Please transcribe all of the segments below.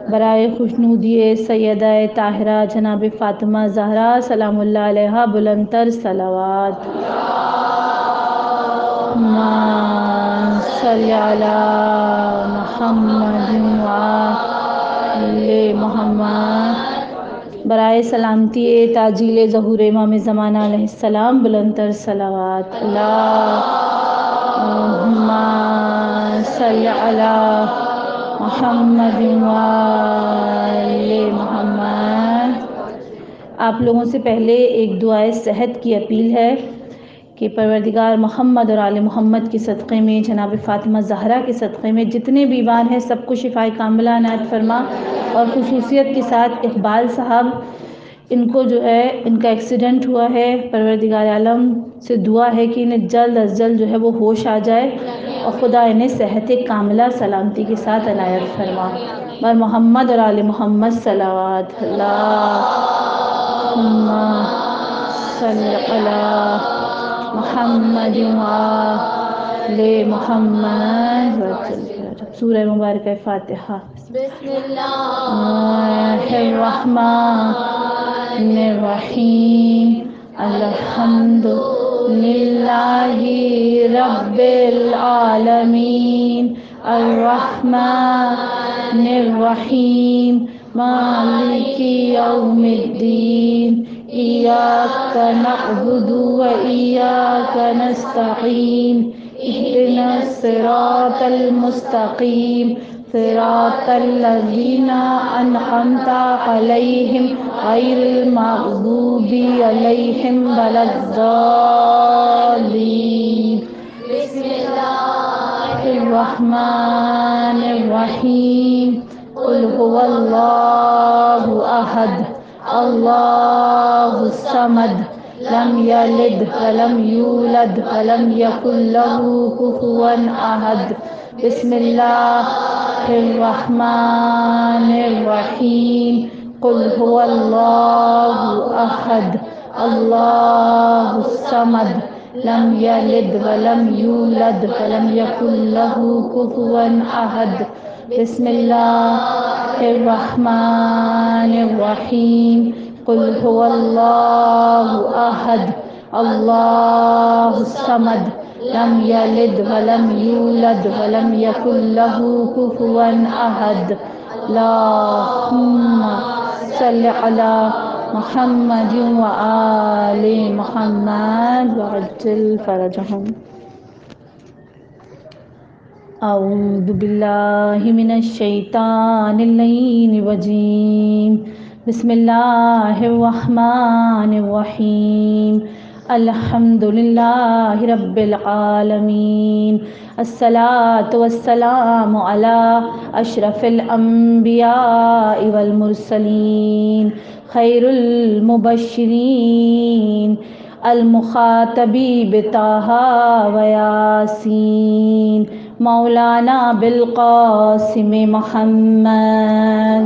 برائے خوشنودی سیدہ طاہرہ جناب فاطمہ زہرا سلام اللہ علیہا بلند تر صلوات۔ اللہم صلی علی محمد وآل محمد۔ برائے سلامتی تاجیل ظہور امام زمانہ علیہ السلام بلند تر صلوات۔ اللہم صلی علی محمد وآل محمد۔ آپ لوگوں سے پہلے ایک دعائے صحت کی اپیل ہے کہ پروردگار محمد اور آل محمد کے صدقے میں، جناب فاطمہ زہرا کے صدقے میں جتنے بیمار ہیں سب کو شفائے کاملہ عنایت فرما، اور خصوصیت کے ساتھ اقبال صاحب ان کو جو ہے ان کا ایکسیڈنٹ ہوا ہے، پروردگار عالم سے دعا ہے کہ انہیں جلد از جلد جو ہے وہ ہوش آ جائے اور خدا انہیں صحت کاملہ سلامتی کے ساتھ عنایت فرما۔ بر محمد اور آل محمد صلوات۔ اللہم صلی علی محمد وآل محمد۔ سورہ مبارکہ فاتحہ۔ بسم اللہ الرحمن الرحیم۔ الحمد للہ رب العالمین الرحمن الرحیم مالک یوم الدین ایاک نعبد و ایاک نستعین اہدنا الصراط المستقیم صراط الذین انعمت علیہم غیر المغضوب علیہم ولا الضالین۔ بسم اللہ الرحمن الرحیم۔ قل هو اللہ احد اللہ الصمد لم یلد ولم یولد ولم یکن له کفوا احد۔ بسم اللہ الرحمن الرحیم۔ قل هو اللہ احد اللہ الصمد لم یلد ولم یولد ولم یکن له کفوا احد۔ بسم اللہ الرحمن الرحیم۔ قل هو اللہ احد اللہ الصمد لم یلد ولم یولد ولم یکن له کفوا احد۔ اللہم صلی علی محمد وآل محمد وعجل فرجہم۔ اعوذ باللہ من الشیطان اللعین الرجیم۔ بسم اللہ الرحمن الرحیم۔ الحمد للہ رب العالمین۔ الصلاۃ والسلام علی اشرف الانبیاء والمرسلین خیر المبشرین المخاطب بطہ و یاسین مولانا بالقاسم محمد۔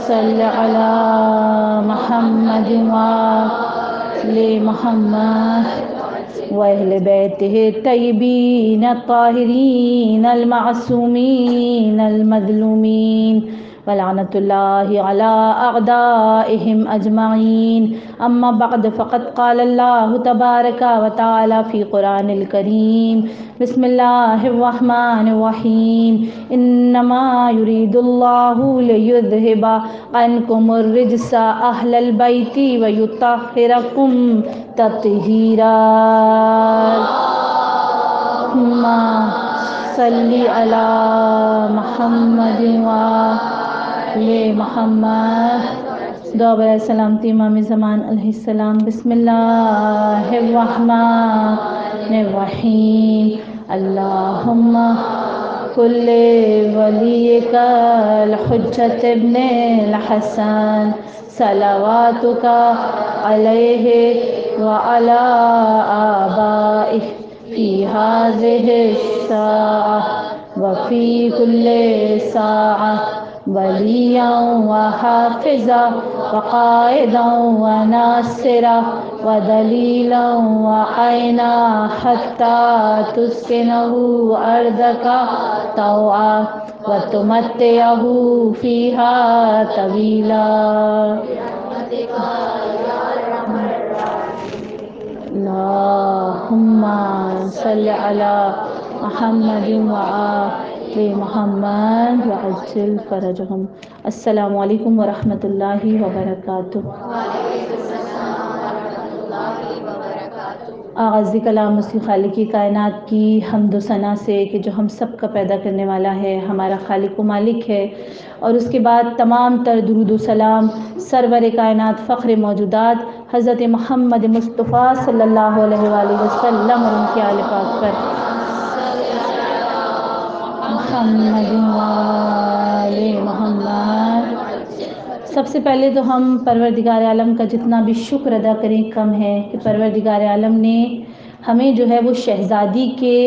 صلی علی محمد وآل محمد وأہل بیتہ الطیبین الطاہرین المعصومین المظلومین ولعنۃ اللہ علی اعدائہم اجمعین۔ اما بعد فقد قال اللہ تبارک و تعالی فی قرآن الکریم۔ بسم اللہ الرحمن الرحیم۔ انما یرید اللہ لیذہب عنکم الرجس اہل البیت ویطہرکم تطہیرا۔ اللہم صلی علی محمد وآل محمد۔ دعا برائے سلامتی امام زمان علیہ السلام۔ بسم اللہ الرحمن الرحیم۔ اللہم کل ولیک الحجۃ ابن الحسن صلواتک علیہ وعلی آبائہ فی ہذہ الساعہ وفي كل ساعة وليا وحافظا وقائدا وناصرا ودليلا وعينا حتى تسكنه أرضك طوعا وتمتعه فيها طويلا. اللهم صل على محمد وآل محمد وعجل فرجهم. السلام علیکم ورحمۃ اللہ وبرکاتہ. آغاز کلام اسی خالق کائنات کی حمد و ثنا سے کہ جو ہم سب کا پیدا کرنے والا ہے، ہمارا خالق و مالک ہے، اور اس کے بعد تمام تر درود و سلام سرور کائنات فخر موجودات حضرت محمد مصطفیٰ صلی اللہ علیہ وآلہ وسلم اور ان کے آل پاک پر محمد وآل محمد. سب سے پہلے تو ہم پروردگار عالم کا جتنا بھی شکر ادا کریں کم ہے کہ پروردگار عالم نے ہمیں جو ہے وہ شہزادی کے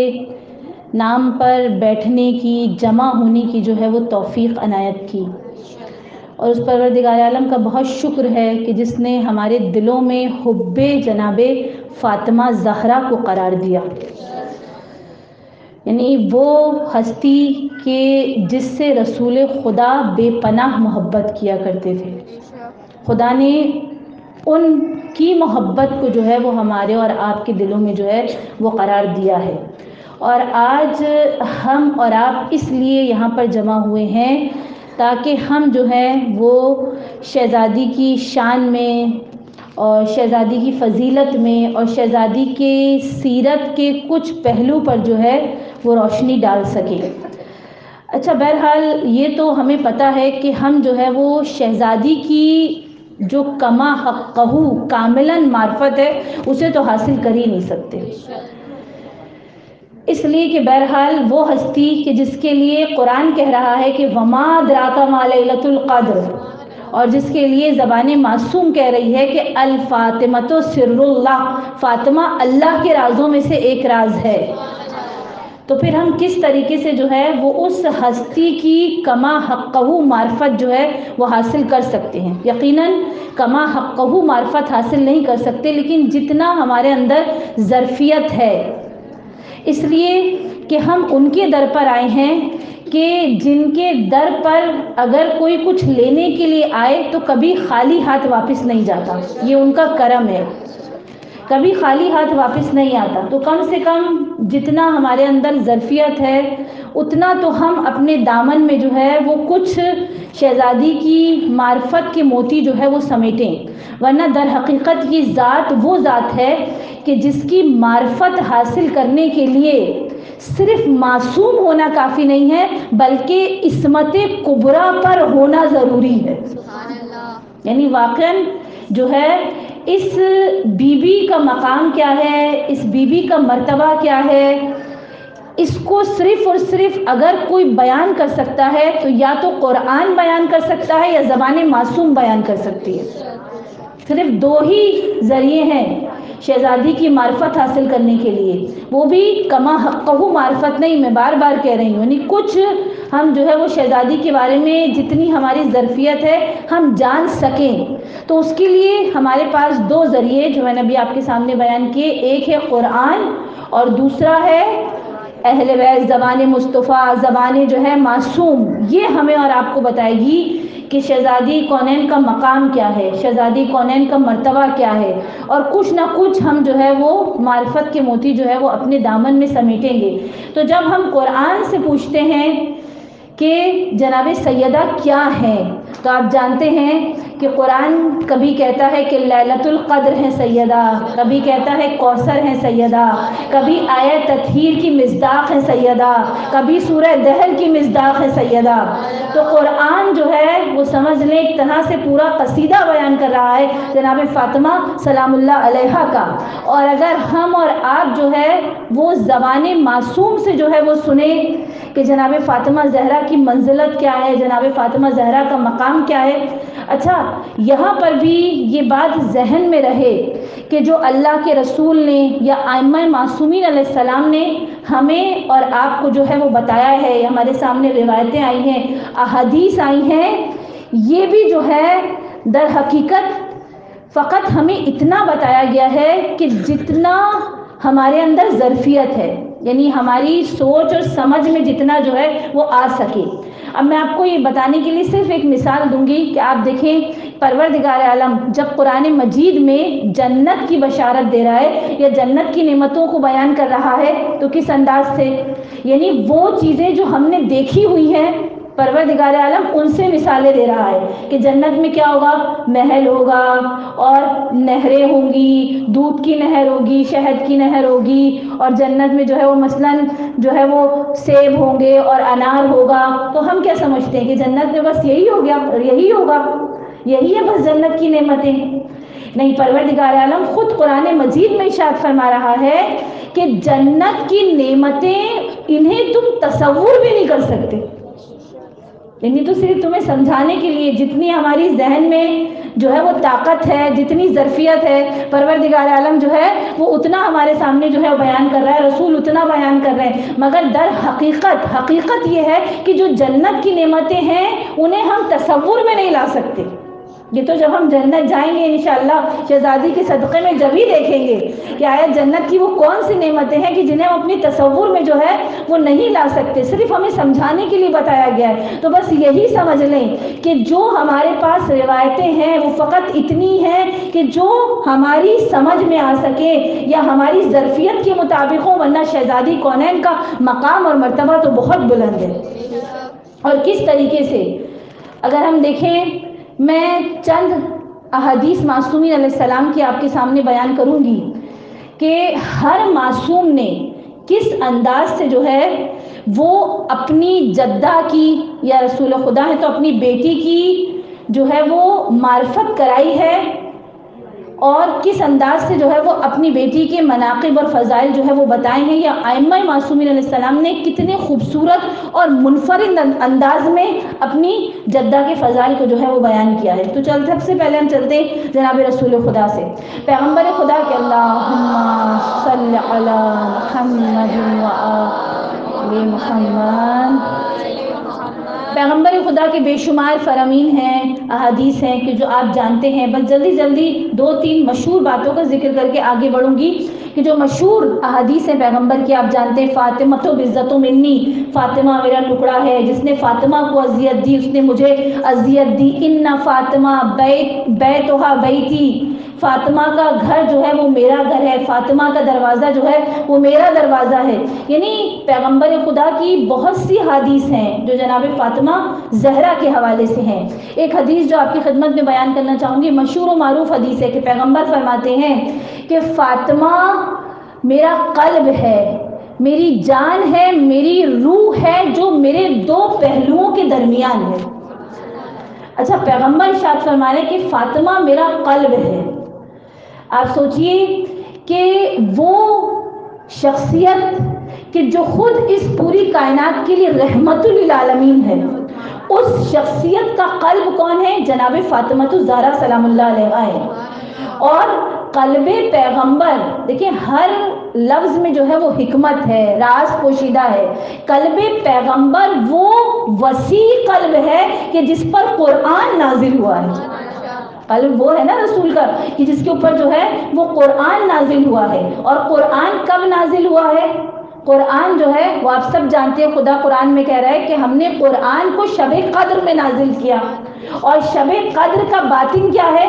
نام پر بیٹھنے کی، جمع ہونے کی جو ہے وہ توفیق عنایت کی. اور اس پروردگار عالم کا بہت شکر ہے کہ جس نے ہمارے دلوں میں حب جناب فاطمہ زہرا کو قرار دیا، یعنی وہ ہستی کہ جس سے رسول خدا بے پناہ محبت کیا کرتے تھے. خدا نے ان کی محبت کو جو ہے وہ ہمارے اور آپ کے دلوں میں جو ہے وہ قرار دیا ہے. اور آج ہم اور آپ اس لیے یہاں پر جمع ہوئے ہیں تاکہ ہم جو ہے وہ شہزادی کی شان میں اور شہزادی کی فضیلت میں اور شہزادی کے سیرت کے کچھ پہلو پر جو ہے وہ روشنی ڈال سکیں. اچھا، بہرحال یہ تو ہمیں پتہ ہے کہ ہم جو ہے وہ شہزادی کی جو کما حقہ کاملاً معرفت ہے اسے تو حاصل کر ہی نہیں سکتے، اس لیے کہ بہرحال وہ ہستی کہ جس کے لیے قرآن کہہ رہا ہے کہ وما ادراک ما لیلۃ القدر، اور جس کے لیے زبان معصوم کہہ رہی ہے کہ الفاطمۃ سر اللہ، فاطمہ اللہ کے رازوں میں سے ایک راز ہے. تو پھر ہم کس طریقے سے جو ہے وہ اس ہستی کی کما حقہ معرفت جو ہے وہ حاصل کر سکتے ہیں؟ یقیناً کما حقہ معرفت حاصل نہیں کر سکتے، لیکن جتنا ہمارے اندر ظرفیت ہے، اس لیے کہ ہم ان کے در پر آئے ہیں کہ جن کے در پر اگر کوئی کچھ لینے کے لیے آئے تو کبھی خالی ہاتھ واپس نہیں جاتا. یہ ان کا کرم ہے، کبھی خالی ہاتھ واپس نہیں آتا. تو کم سے کم جتنا ہمارے اندر ظرفیت ہے اتنا تو ہم اپنے دامن میں جو ہے وہ کچھ شہزادی کی معرفت کے موتی جو ہے وہ سمیٹیں، ورنہ در حقیقت یہ ذات وہ ذات ہے کہ جس کی معرفت حاصل کرنے کے لیے صرف معصوم ہونا کافی نہیں ہے بلکہ عصمت کبریٰ پر ہونا ضروری ہے. یعنی واقعاً جو ہے اس بی بی کا مقام کیا ہے، اس بی بی کا مرتبہ کیا ہے، اس کو صرف اور صرف اگر کوئی بیان کر سکتا ہے تو یا تو قرآن بیان کر سکتا ہے یا زبان معصوم بیان کر سکتی ہے. صرف دو ہی ذریعے ہیں شہزادی کی معرفت حاصل کرنے کے لیے، وہ بھی کما حقہ معرفت نہیں، میں بار بار کہہ رہی ہوں، یعنی کچھ ہم جو ہے وہ شہزادی کے بارے میں جتنی ہماری ظرفیت ہے ہم جان سکیں. تو اس کے لیے ہمارے پاس دو ذریعے جو میں نے ابھی آپ کے سامنے بیان کیے، ایک ہے قرآن اور دوسرا ہے اہل بیت، زبان مصطفیٰ، زبان جو ہے معصوم. یہ ہمیں اور آپ کو بتائے گی کہ شہزادی کونین کا مقام کیا ہے، شہزادی کونین کا مرتبہ کیا ہے، اور کچھ نہ کچھ ہم جو ہے وہ معرفت کے موتی جو ہے وہ اپنے دامن میں سمیٹیں گے. تو جب ہم قرآن سے پوچھتے ہیں کہ جناب سیدہ کیا ہیں، تو آپ جانتے ہیں کہ قرآن کبھی کہتا ہے کہ لیلۃ القدر ہیں سیدہ، کبھی کہتا ہے کوثر ہیں سیدہ، کبھی آیت تطہیر کی مصداق ہیں سیدہ، کبھی سورہ دہر کی مصداق ہے سیدہ. تو قرآن جو ہے وہ سمجھ لیں ایک طرح سے پورا قصیدہ بیان کر رہا ہے جناب فاطمہ سلام اللہ علیہا کا. اور اگر ہم اور آپ جو ہے وہ زبان معصوم سے جو ہے وہ سنیں کہ جناب فاطمہ زہرا کی منزلت کیا ہے، جناب فاطمہ زہرا کا مقام کیا ہے. اچھا، یہاں پر بھی یہ بات ذہن میں رہے کہ جو اللہ کے رسول نے یا ائمہ معصومین علیہ السلام نے ہمیں اور آپ کو جو ہے وہ بتایا ہے، ہمارے سامنے روایتیں آئی ہیں، احادیث آئی ہیں، یہ بھی جو ہے در حقیقت فقط ہمیں اتنا بتایا گیا ہے کہ جتنا ہمارے اندر ظرفیت ہے، یعنی ہماری سوچ اور سمجھ میں جتنا جو ہے وہ آ سکے۔ اب میں آپ کو یہ بتانے کے لیے صرف ایک مثال دوں گی کہ آپ دیکھیں پروردگار عالم جب قرآن مجید میں جنت کی بشارت دے رہا ہے یا جنت کی نعمتوں کو بیان کر رہا ہے تو کس انداز سے، یعنی وہ چیزیں جو ہم نے دیکھی ہوئی ہیں پروردگار عالم ان سے مثالیں دے رہا ہے کہ جنت میں کیا ہوگا، محل ہوگا اور نہریں ہوں گی، دودھ کی نہر ہوگی، شہد کی نہر ہوگی، اور جنت میں جو ہے وہ مثلاً جو ہے وہ سیب ہوں گے اور انار ہوگا۔ تو ہم کیا سمجھتے ہیں کہ جنت میں بس یہی ہو گیا، یہی ہوگا، یہی ہے بس جنت کی نعمتیں؟ نہیں، پروردگار عالم خود قرآن مجید میں ارشاد فرما رہا ہے کہ جنت کی نعمتیں انہیں تم تصور بھی نہیں کر سکتے، یعنی تو صرف تمہیں سمجھانے کے لیے جتنی ہماری ذہن میں جو ہے وہ طاقت ہے، جتنی ظرفیت ہے، پروردگار عالم جو ہے وہ اتنا ہمارے سامنے جو ہے وہ بیان کر رہا ہے، رسول اتنا بیان کر رہے ہیں، مگر در حقیقت یہ ہے کہ جو جنت کی نعمتیں ہیں انہیں ہم تصور میں نہیں لا سکتے۔ یہ تو جب ہم جنت جائیں گے انشاءاللہ شہزادی کے صدقے میں جب ہی دیکھیں گے کہ آیا جنت کی وہ کون سی نعمتیں ہیں کہ جنہیں ہم اپنی تصور میں جو ہے وہ نہیں لا سکتے، صرف ہمیں سمجھانے کے لیے بتایا گیا ہے۔ تو بس یہی سمجھ لیں کہ جو ہمارے پاس روایتیں ہیں وہ فقط اتنی ہیں کہ جو ہماری سمجھ میں آ سکے یا ہماری ظرفیت کے مطابق ہو، ورنہ شہزادی کونین کا مقام اور مرتبہ تو بہت بلند ہے۔ اور کس طریقے سے اگر ہم دیکھیں، میں چند احادیث معصومین علیہ السلام کی آپ کے سامنے بیان کروں گی کہ ہر معصوم نے کس انداز سے جو ہے وہ اپنی جدہ کی، یا رسول خدا ہے تو اپنی بیٹی کی جو ہے وہ معرفت کرائی ہے، اور کس انداز سے جو ہے وہ اپنی بیٹی کے مناقب اور فضائل جو ہے وہ بتائے ہیں، یا ائمہ معصومین علیہ السلام نے کتنے خوبصورت اور منفرد انداز میں اپنی جدہ کے فضائل کو جو ہے وہ بیان کیا ہے۔ تو سب سے پہلے ہم چلتے ہیں جناب رسول خدا سے، پیغمبر خدا کے اللہم صلی علی محمد و آل محمد۔ پیغمبر خدا کے بے شمار فرامین ہیں، احادیث ہیں کہ جو آپ جانتے ہیں، بس جلدی دو تین مشہور باتوں کا ذکر کر کے آگے بڑھوں گی کہ جو مشہور احادیث ہیں پیغمبر کی آپ جانتے ہیں، فاطمہ تو بزت منی، فاطمہ میرا ٹکڑا ہے، جس نے فاطمہ کو اذیت دی اس نے مجھے اذیت دی، ان فاطمہ بیتھا بیتی، فاطمہ کا گھر جو ہے وہ میرا گھر ہے، فاطمہ کا دروازہ جو ہے وہ میرا دروازہ ہے۔ یعنی پیغمبر خدا کی بہت سی حدیث ہیں جو جناب فاطمہ زہرا کے حوالے سے ہیں۔ ایک حدیث جو آپ کی خدمت میں بیان کرنا چاہوں گی، مشہور و معروف حدیث ہے کہ پیغمبر فرماتے ہیں کہ فاطمہ میرا قلب ہے، میری جان ہے، میری روح ہے، جو میرے دو پہلوؤں کے درمیان ہے۔ اچھا، پیغمبر ارشاد فرما رہے کہ فاطمہ میرا قلب ہے۔ آپ سوچئے کہ وہ شخصیت کہ جو خود اس پوری کائنات کے لیے رحمت للعالمین ہے، اس شخصیت کا قلب کون ہے؟ جناب فاطمہ الزہرا سلام اللہ علیہا ہے۔ اور قلب پیغمبر، دیکھیں ہر لفظ میں جو ہے وہ حکمت ہے، راز پوشیدہ ہے۔ قلب پیغمبر وہ وسیع قلب ہے کہ جس پر قرآن نازل ہوا ہے۔ قلب وہ ہے نا رسول کا کہ جس کے اوپر جو ہے وہ قرآن نازل ہوا ہے۔ اور قرآن کب نازل ہوا ہے؟ قرآن جو ہے وہ آپ سب جانتے ہیں، خدا قرآن میں کہہ رہا ہے کہ ہم نے قرآن کو شب قدر میں نازل کیا۔ اور شب قدر کا باطن کیا ہے؟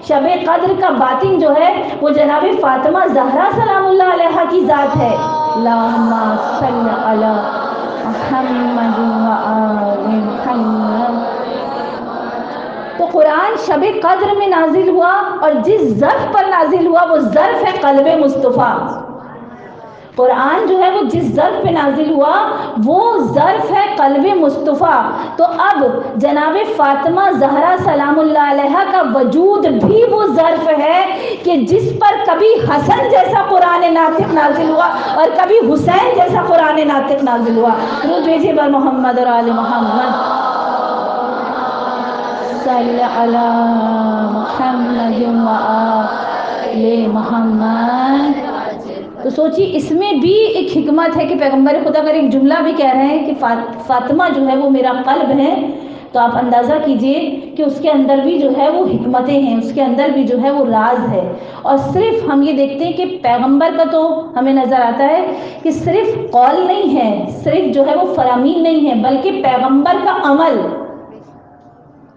شب قدر کا باطن جو ہے وہ جناب فاطمہ زہرا سلام اللہ علیہا کی ذات ہے۔ اللہم صلی علی محمد و آل محمد۔ تو قرآن شب قدر میں نازل ہوا، اور جس ظرف پر نازل ہوا وہ ظرف ہے قلب مصطفیٰ۔ قرآن جو ہے وہ جس ظرف پہ نازل ہوا وہ ظرف ہے قلب مصطفیٰ۔ تو اب جناب فاطمہ زہرا سلام اللہ علیہا کا وجود بھی وہ ظرف ہے کہ جس پر کبھی حسن جیسا قرآن ناطق نازل ہوا اور کبھی حسین جیسا قرآن ناطق نازل ہوا۔ درود بھیجیے بر محمد اور آل محمد۔ صلی علی محمد و آل محمد۔ تو سوچیے اس میں بھی ایک حکمت ہے کہ پیغمبر خدا اگر ایک جملہ بھی کہہ رہے ہیں کہ فاطمہ جو ہے وہ میرا قلب ہے، تو آپ اندازہ کیجئے کہ اس کے اندر بھی جو ہے وہ حکمتیں ہیں، اس کے اندر بھی جو ہے وہ راز ہے۔ اور صرف ہم یہ دیکھتے ہیں کہ پیغمبر کا تو ہمیں نظر آتا ہے کہ صرف قول نہیں ہے، صرف جو ہے وہ فرامین نہیں ہے، بلکہ پیغمبر کا عمل،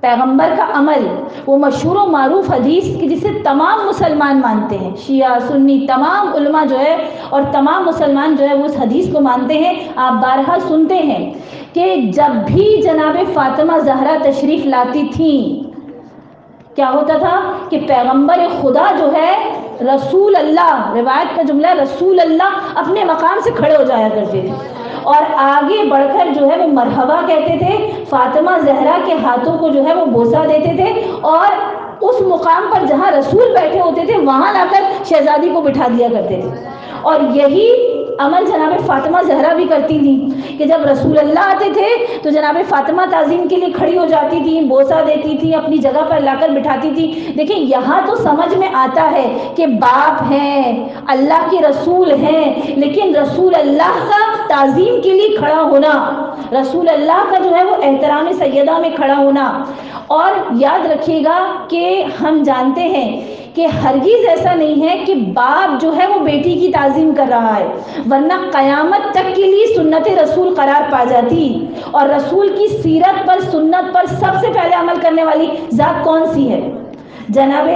پیغمبر کا عمل، وہ مشہور و معروف حدیث کہ جسے تمام مسلمان مانتے ہیں، شیعہ سنی تمام علماء جو ہے اور تمام مسلمان جو ہے وہ اس حدیث کو مانتے ہیں۔ آپ بارہا سنتے ہیں کہ جب بھی جناب فاطمہ زہرا تشریف لاتی تھیں، کیا ہوتا تھا کہ پیغمبر خدا جو ہے رسول اللہ، روایت کا جملہ رسول اللہ اپنے مقام سے کھڑے ہو جایا کرتے تھے اور آگے بڑھ کر جو ہے وہ مرحبا کہتے تھے، فاطمہ زہرا کے ہاتھوں کو جو ہے وہ بوسہ دیتے تھے اور اس مقام پر جہاں رسول بیٹھے ہوتے تھے وہاں لا کر شہزادی کو بٹھا دیا کرتے تھے۔ اور یہی عمل جناب فاطمہ زہرا بھی کرتی تھیں کہ جب رسول اللہ آتے تھے تو جناب فاطمہ تعظیم کے لیے کھڑی ہو جاتی تھی، بوسہ دیتی تھی، اپنی جگہ پر لا کر بٹھاتی تھی۔ دیکھیں یہاں تو سمجھ میں آتا ہے کہ باپ ہیں، اللہ کے رسول ہیں، لیکن رسول اللہ کا تعظیم کے لیے کھڑا ہونا، رسول اللہ کا جو ہے وہ احترام سیدہ میں کھڑا ہونا۔ اور یاد رکھیے گا کہ ہم جانتے ہیں کہ ہرگز ایسا نہیں ہے کہ باپ جو ہے وہ بیٹی کی تعظیم کر رہا ہے، ورنہ قیامت تک کے لیے سنت رسول قرار پا جاتی۔ اور رسول کی سیرت پر، سنت پر سب سے پہلے عمل کرنے والی ذات کون سی ہے؟ جناب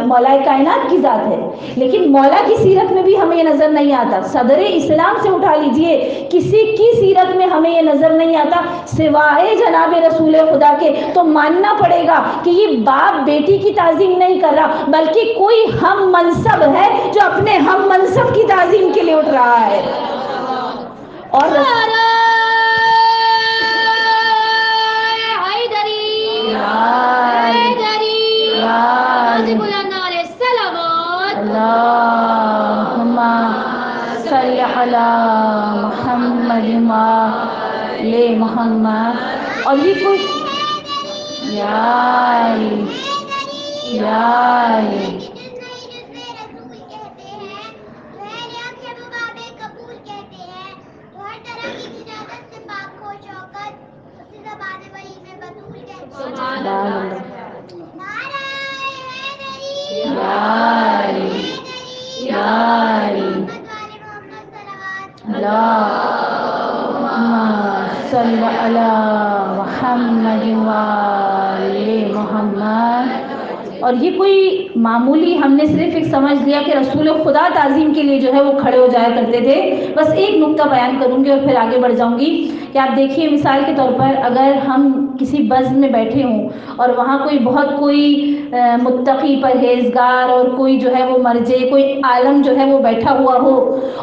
مولا کائنات کی ذات ہے، لیکن مولا کی سیرت میں بھی ہمیں یہ نظر نہیں آتا۔ صدر اسلام سے اٹھا لیجئے، کسی کی سیرت میں ہمیں یہ نظر نہیں آتا سوائے جناب رسول خدا کے۔ تو ماننا پڑے گا کہ یہ باپ بیٹی کی تعظیم نہیں کر رہا، بلکہ کوئی ہم منصب ہے جو اپنے ہم منصب کی تعظیم کے لیے اٹھ رہا ہے۔ اور اللہم صلی علی محمد وآل محمد۔ اور یہ کوئی صلی علی محمد وآل محمد۔ اور یہ کوئی معمولی ہم نے صرف ایک سمجھ لیا کہ رسول خدا تعظیم کے لیے جو ہے وہ کھڑے ہو جایا کرتے تھے۔ بس ایک نقطہ بیان کروں گی اور پھر آگے بڑھ جاؤں گی کہ آپ دیکھیے مثال کے طور پر اگر ہم کسی بزم میں بیٹھے ہوں اور وہاں کوئی متقی پرہیزگار اور کوئی جو ہے وہ مرجے، کوئی عالم جو ہے وہ بیٹھا ہوا ہو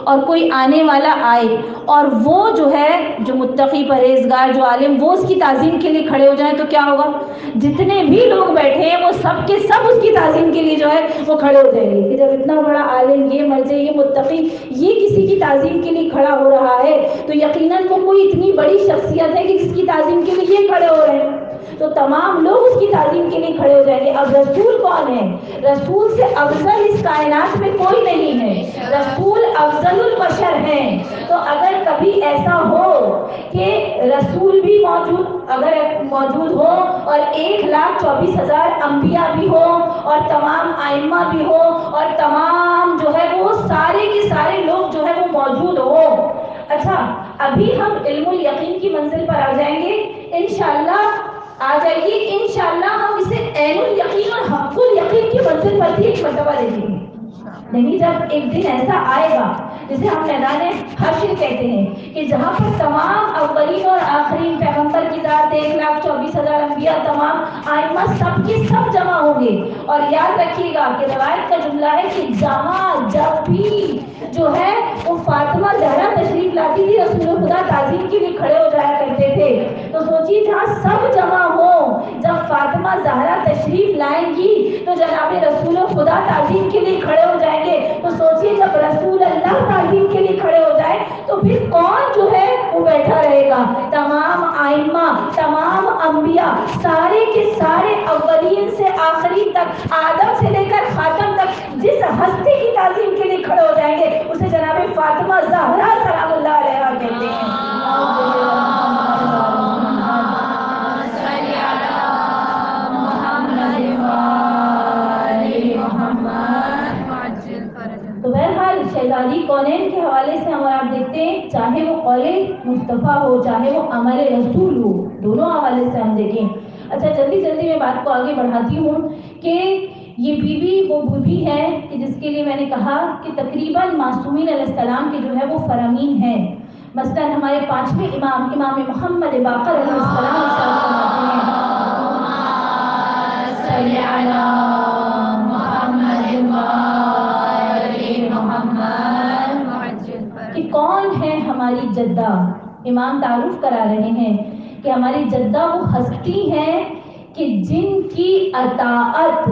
اور کوئی آنے والا آئے اور وہ جو ہے جو متقی پرہیزگار جو عالم وہ اس کی تعظیم کے لیے کھڑے ہو جائیں تو کیا ہوگا؟ جتنے بھی لوگ بیٹھے ہیں وہ سب کے سب اس کی تعظیم کے لیے جو ہے وہ کھڑے ہو جائیں گے کہ جب اتنا بڑا عالم، یہ مرجے، یہ متقی، یہ کسی کی تعظیم کے لیے کھڑا ہو رہا ہے تو یقیناً وہ کوئی اتنی بڑی شخصیت ہے کہ جس کی تعظیم کے لیے یہ کھڑے ہو رہے ہیں، تو تمام لوگ اس کی تعظیم کے لیے کھڑے ہو جائیں گے۔ اب رسول کون ہے؟ رسول سے افضل اس کائنات میں کوئی نہیں ہے، رسول افضل البشر ہیں۔ تو اگر کبھی ایسا ہو کہ رسول بھی موجود ہو اور 1,24,000 انبیاء بھی ہو اور تمام ائمہ بھی ہو اور تمام جو ہے وہ سارے کے سارے لوگ جو ہے وہ موجود ہو، اچھا ابھی ہم علم الیقین کی منزل پر آ جائیں گے انشاءاللہ، آ جائیے انشاءاللہ ہم اسے عین الیقین اور حق الیقین کی منزل پر بھی ایک مرتبہ دیکھیں گے۔ نہیں جب ایک دن ایسا آئے گا جسے ہم میدان حشر کہتے ہیں کہ جہاں پر تمام اولین اور آخرین پیغمبر کی ذات 1,24,000 انبیاء تمام آئمہ سب کے سب جمع ہوں گے۔ اور یاد رکھیے گا کہ روایت کا جملہ ہے کہ جب بھی جو ہے وہ فاطمہ زہرا تشریف لاتی تھی رسول خدا تعظیم کے لیے کھڑے ہو جایا کرتے تھے۔ تو سوچیے جہاں سب جمع ہوں، جب فاطمہ زہرا تشریف لائیں گی تو جناب رسول خدا تعظیم کے لیے کھڑے ہو جائیں گے۔ تو سوچیے جب رسول اللہ تعظیم کے لیے کھڑے ہو جائے تو پھر کون جو ہے وہ بیٹھا رہے گا؟ تمام آئمہ، تمام انبیاء، سارے کے سارے اولین سے آخری تک، آدم سے لے کر خاتم تک جس ہستی کی تعظیم کے لیے کھڑے ہو جائیں گے اسے جناب فاطمہ زہرا سلام اللہ علیہا کہتے ہیں۔ تو بہرحال شہزادی کونین کے حوالے سے ہم آپ دیکھتے ہیں، چاہے وہ قول مصطفیٰ ہو چاہے وہ عمل رسول ہو، دونوں حوالے سے ہم دیکھیں۔ اچھا جلدی جلدی میں بات کو آگے بڑھاتی ہوں کہ یہ بی بی وہ بی ہے کہ جس کے لیے میں نے کہا کہ تقریباً معصومین علیہ السلام کے جو ہے وہ فرامین ہیں۔ مثلاً ہمارے پانچویں امام محمد باقر علیہ السلام ارشاد فرماتے ہیں صلی علی کہ کون ہے ہماری جدہ۔ امام تعارف کرا رہے ہیں کہ ہماری جدہ وہ ہستی ہیں کہ جن کی اطاعت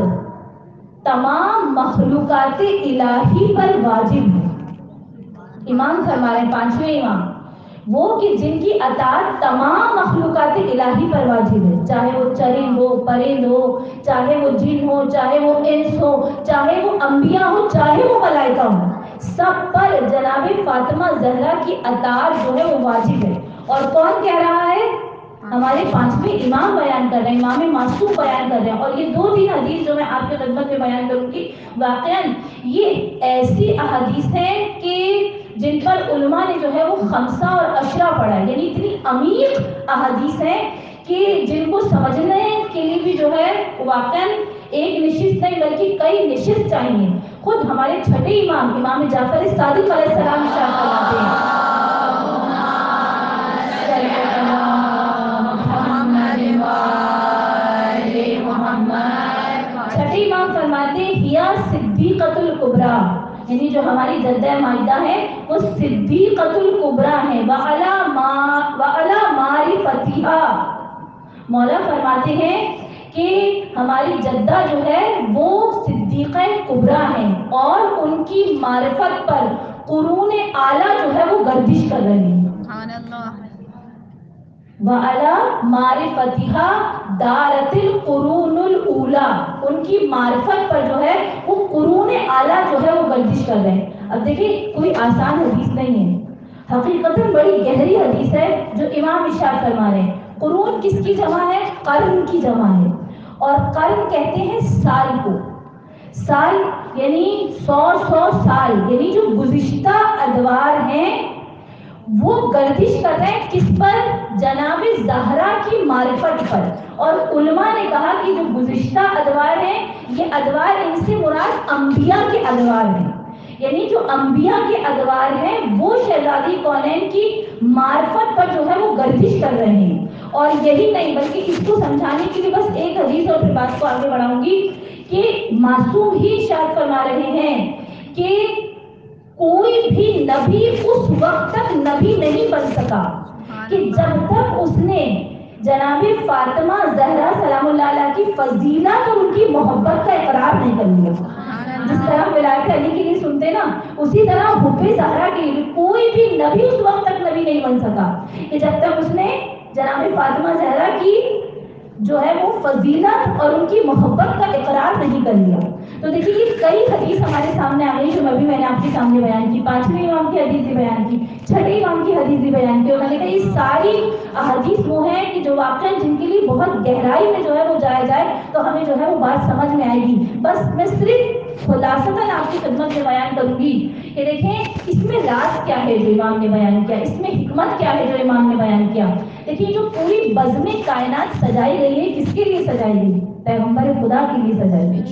تمام مخلوقات الہی پر واجب ہے۔ امام فرما رہے ہیں پانچویں امام وہ کہ جن کی اطاعت تمام مخلوقات الہی پر واجب ہے، چاہے وہ چرند ہو، پرند ہو، چاہے وہ جن ہو، چاہے وہ انس ہو، چاہے وہ انبیاء ہو، چاہے وہ ملائکہ ہو، سب پر جناب فاطمہ زہرا کی اطاعت جو ہے وہ واجب ہے۔ اور کون کہہ رہا ہے؟ ہمارے پانچویں امام بیان کر رہے ہیں، امام معصوم بیان کر رہے ہیں۔ اور یہ دو تین حدیث جو میں آپ کی خدمت میں بیان کروں گی، واقعاً یہ ایسی احادیث ہیں کہ جن پر علماء نے جو ہے وہ خمسہ اور عشرہ پڑھا ہے، یعنی اتنی عمیق احادیث ہیں کہ جن کو سمجھنے کے لیے بھی جو ہے واقعاً ایک نشست نہیں بلکہ کئی نشست چاہیے۔ خود ہمارے چھٹے امام جعفر صادق علیہ السلام ارشاد فرماتے ہیں چھٹے امام فرماتے ہیں ہیا صدیقۃ الکبریٰ، یعنی جو ہماری جدہ مائدہ ہے وہ صدیقۃ الکبریٰ ہے، وعلی معرفتہا۔ مولا فرماتے ہیں کہ ہماری جدہ جو ہے وہ صدیقہ کبریٰ ہیں اور ان کی معرفت پر قرون اعلیٰ جو ہے وہ گردش کر رہی ہیں۔ سبحان اللہ۔ وَعَلَى مَعْرِفَتِهَا دَارَتِ الْقُرُونُ الْأُولَى، ان کی معرفت پر جو ہے وہ قرون اعلیٰ جو ہے وہ گردش کر رہے ہیں۔ اب دیکھیں کوئی آسان حدیث نہیں ہے، حقیقتاً بڑی گہری حدیث ہے جو امام ارشاد فرما رہے ہیں۔ قرون کس کی جمع ہے؟ قرن کی جمع ہے، اور قرن کہتے ہیں سال کو۔ سال یعنی 100 سال، یعنی جو گزشتہ ادوار ہیں وہ گردش کر رہے ہیں کس پر؟ جناب زہرا کی معرفت پر۔ اور علماء نے کہا کہ جو گزشتہ ادوار ہیں یہ ادوار ان سے مراد انبیاء کے ادوار ہیں، یعنی جو انبیاء کے ادوار ہیں وہ شہزادی کونین کی معرفت پر جو ہے وہ گردش کر رہے ہیں۔ اور یہی نہیں بلکہ اس کو سمجھانے کے لیے بس ایک حدیث اور پھر بات کو آگے بڑھاؤں گی کہ معصوم ہی ارشاد فرما رہے ہیں کہ کوئی بھی نبی اس وقت تک نبی نہیں بن سکا کہ جب تک اس نے جناب فاطمہ زہرا سلام اللہ علیہ کی فضیلت اور ان کی محبت کا اقرار نہیں کر لیا۔ جس طرح ولایت علی کے لیے سنتے نا، اسی طرح حب زہرا کے لیے کوئی بھی نبی اس وقت تک نبی نہیں بن سکا کہ جب تک اس نے جناب فاطمہ زہرا کی جو ہے وہ فضیلت اور ان کی محبت کا اقرار نہیں کر لیا۔ تو دیکھیے یہ کئی حدیث ہمارے سامنے آ گئی جو میں نے آپ کے سامنے بیان کی، پانچویں امام کی حدیث بھی بیان کی، چھٹے امام کی حدیث بھی بیان کی، اور میں نے کہا یہ ساری احادیث وہ ہیں کہ جو واقعا جن کے لیے بہت گہرائی میں جو ہے وہ جایا جائے تو ہمیں جو ہے وہ بات سمجھ میں آئے گی۔ بس میں صرف خلاصتاً آپ کی خدمت میں بیان کروں گی کہ دیکھیں اس میں راز کیا ہے جو امام نے بیان کیا، اس میں حکمت کیا ہے جو امام نے بیان کیا۔ دیکھیے جو پوری بزم کائنات سجائی گئی ہے کس کے لیے سجائی گئی؟ پیغمبر خدا کے لیے سجائی گئی۔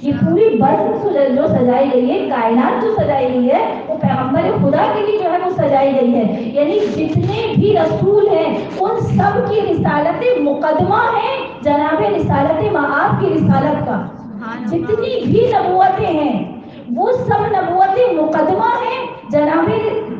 یہ پوری بزم جو سجائی گئی ہے، کائنات جو سجائی گئی ہے وہ پیغمبر خدا کے لیے جو ہے وہ سجائی گئی ہے، یعنی جتنے بھی رسول ہیں ان سب کی رسالت مقدمہ ہے جناب رسالت معاف کی رسالت کا۔ جتنی بھی نبوتیں ہیں وہ سب نبوتیں مقدمہ ہیں جناب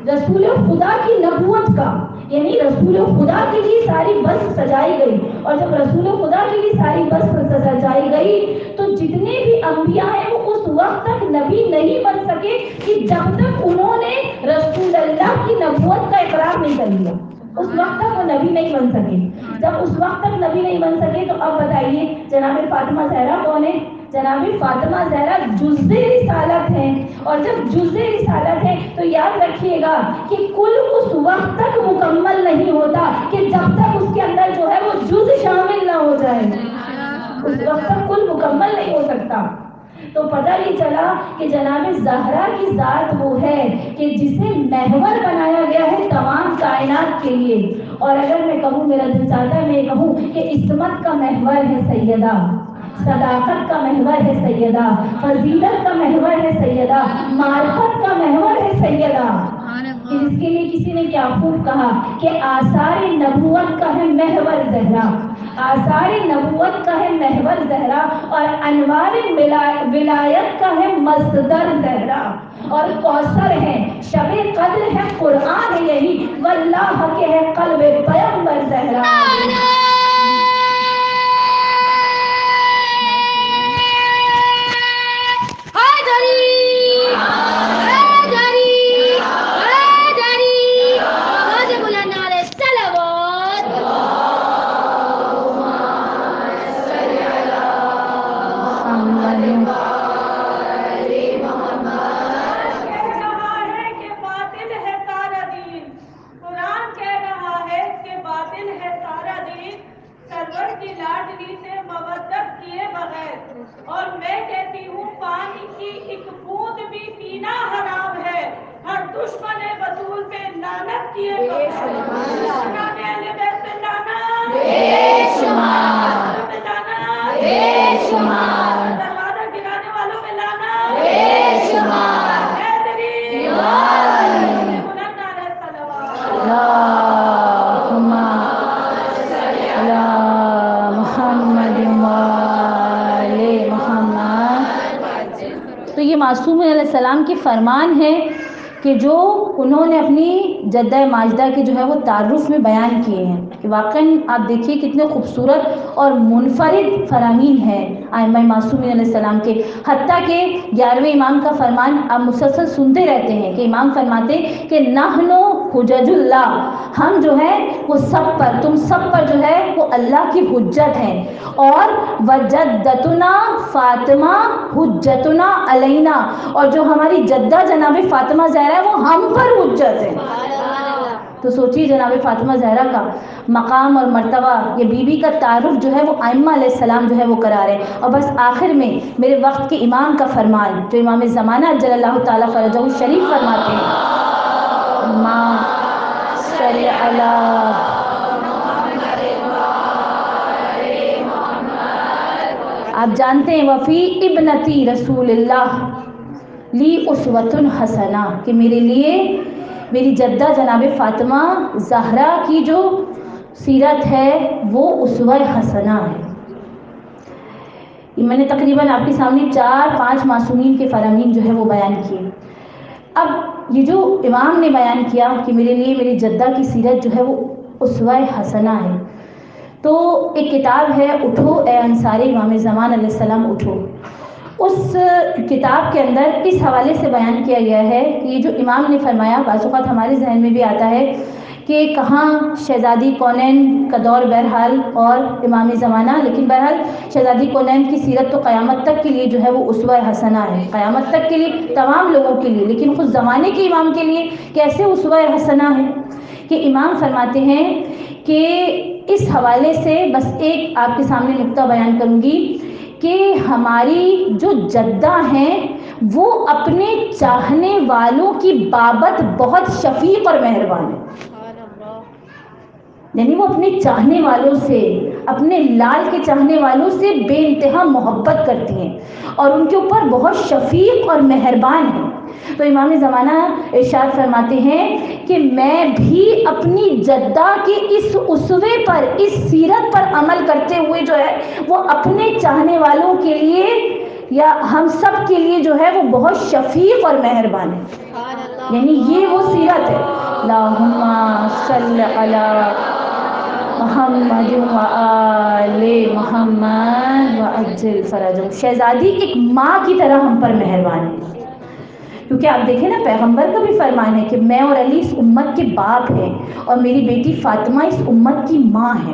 رسول خدا کی نبوت کا، یعنی رسول خدا کے لیے ساری بس سجائی گئی۔ اور جب رسول خدا کے لیے ساری بس سجائی گئی تو جتنے بھی انبیاء ہیں وہ اس وقت تک نبی نہیں بن سکے کہ جب تک انہوں نے رسول اللہ کی نبوت کا اقرار نہیں کر لیا۔ اس وقت تک وہ نبی نہیں بن سکے. جب اس وقت تک نبی نہیں بن سکے تو اب بتائیے جناب فاطمہ زہرا کون ہے؟ جناب فاطمہ زہرا جزء رسالت ہے. اور جب جزء رسالت ہے تو یاد رکھیے گا کہ کل اس وقت تک مکمل نہیں ہوتا کہ جب تک اس کے اندر جو ہے وہ جزء شامل نہ ہو جائے. اس وقت تک کل مکمل نہیں ہو سکتا. تو پتہ نہیں چلا کہ جناب زہرا کی ذات وہ ہے کہ جسے محور بنایا گیا ہے تمام کائنات کے لیے. اور اگر میں کہوں، میرا دل چاہتا ہے میں کہوں کہ عصمت کا محور ہے سیدہ، صداقت کا محور ہے سیدہ، فضیلت کا محور ہے سیدہ، معرفت کا محور ہے سیدہ. اس کے لیے کسی نے کیا خوب کہا کہ آثار نبوت کا ہے محور زہرا، آثار نبوت کا ہے محور زہرا، اور انوار ولایت کا ہے مصدر زہرا. اور کوثر ہے، شب قدر ہے، قرآن ہے یہی، واللہ کے ہے قلب پیغمبر زہرا. اور میں کہتی ہوں پانی کی ایک بوند بھی پینا حرام ہے. ہر دشمن بطول پہ لعنت کیے بغیر دروازہ گرانے والوں پہ لعنت. تو یہ معصوم علیہ السلام کی فرمان ہے کہ جو انہوں نے اپنی جدہ ماجدہ کے جو ہے وہ تعارف میں بیان کیے ہیں کہ واقعاً آپ دیکھیے کتنے خوبصورت اور منفرد فرامین ہیں ائمہ معصومین علیہ السلام کے. حتیٰ کہ 11ویں امام کا فرمان آپ مسلسل سنتے رہتے ہیں کہ امام فرماتے ہیں کہ نحن حجج اللہ، ہم جو ہے وہ سب پر، تم سب پر جو ہے وہ اللہ کی حجت ہیں. اور وجدتنا فاطمہ حجتنا علینا، اور جو ہماری جدہ جناب فاطمہ زہرا ہے وہ ہم پر حجت ہے. تو سوچیے جناب فاطمہ زہرا کا مقام اور مرتبہ، یہ بی بی کا تعارف جو ہے وہ ائمہ علیہ السلام جو ہے وہ کرا رہے ہیں. اور بس آخر میں میرے وقت کے امام کا فرمان جو امام زمانہ اجل اللہ تعالیٰ فرجہ الشریف فرماتے ہیں، امام صلی اللہ آپ جانتے ہیں وفی ابنتی رسول اللہ لی اسوۃ حسنہ، کہ میرے لیے میری جدہ جناب فاطمہ زہرا کی جو سیرت ہے وہ اسوہ حسنہ ہے. میں نے تقریباً آپ کے سامنے 4-5 معصومین کے فرامین جو ہے وہ بیان کیے. اب یہ جو امام نے بیان کیا کہ میرے لیے میری جدہ کی سیرت جو ہے وہ اسوہ حسنہ ہے، تو ایک کتاب ہے اٹھو اے انصار امام زمان علیہ السلام اٹھو. اس کتاب کے اندر اس حوالے سے بیان کیا گیا ہے کہ یہ جو امام نے فرمایا، بعض اوقات ہمارے ذہن میں بھی آتا ہے کہ کہاں شہزادی کونین کا دور بہرحال اور امام زمانہ، لیکن بہرحال شہزادی کونین کی سیرت تو قیامت تک کے لیے جو ہے وہ اسوہ حسنہ ہے، قیامت تک کے لیے تمام لوگوں کے لیے، لیکن خود زمانے کے امام کے لیے کیسے اسوہ حسنہ ہے؟ کہ امام فرماتے ہیں کہ اس حوالے سے بس ایک آپ کے سامنے نقطہ بیان کروں گی کہ ہماری جو جدہ ہیں وہ اپنے چاہنے والوں کی بابت بہت شفیق اور مہربان ہیں. یعنی وہ اپنے چاہنے والوں سے، اپنے لال کے چاہنے والوں سے بے انتہا محبت کرتی ہیں اور ان کے اوپر بہت شفیق اور مہربان ہیں. تو امام زمانہ ارشاد فرماتے ہیں کہ میں بھی اپنی جدہ کے اس اسوے پر، اس سیرت پر عمل کرتے ہوئے جو ہے وہ اپنے چاہنے والوں کے لیے یا ہم سب کے لیے جو ہے وہ بہت شفیق اور مہربان ہے. یعنی یہ وہ سیرت ہے. اللہم صلی علی محمد و آل محمد و عجل فرجہم. شہزادی ایک ماں کی طرح ہم پر مہربان ہے. کیونکہ آپ دیکھیں نا پیغمبر کا بھی فرمان ہے کہ میں اور علی اس امت کے باپ ہیں اور میری بیٹی فاطمہ اس امت کی ماں ہے.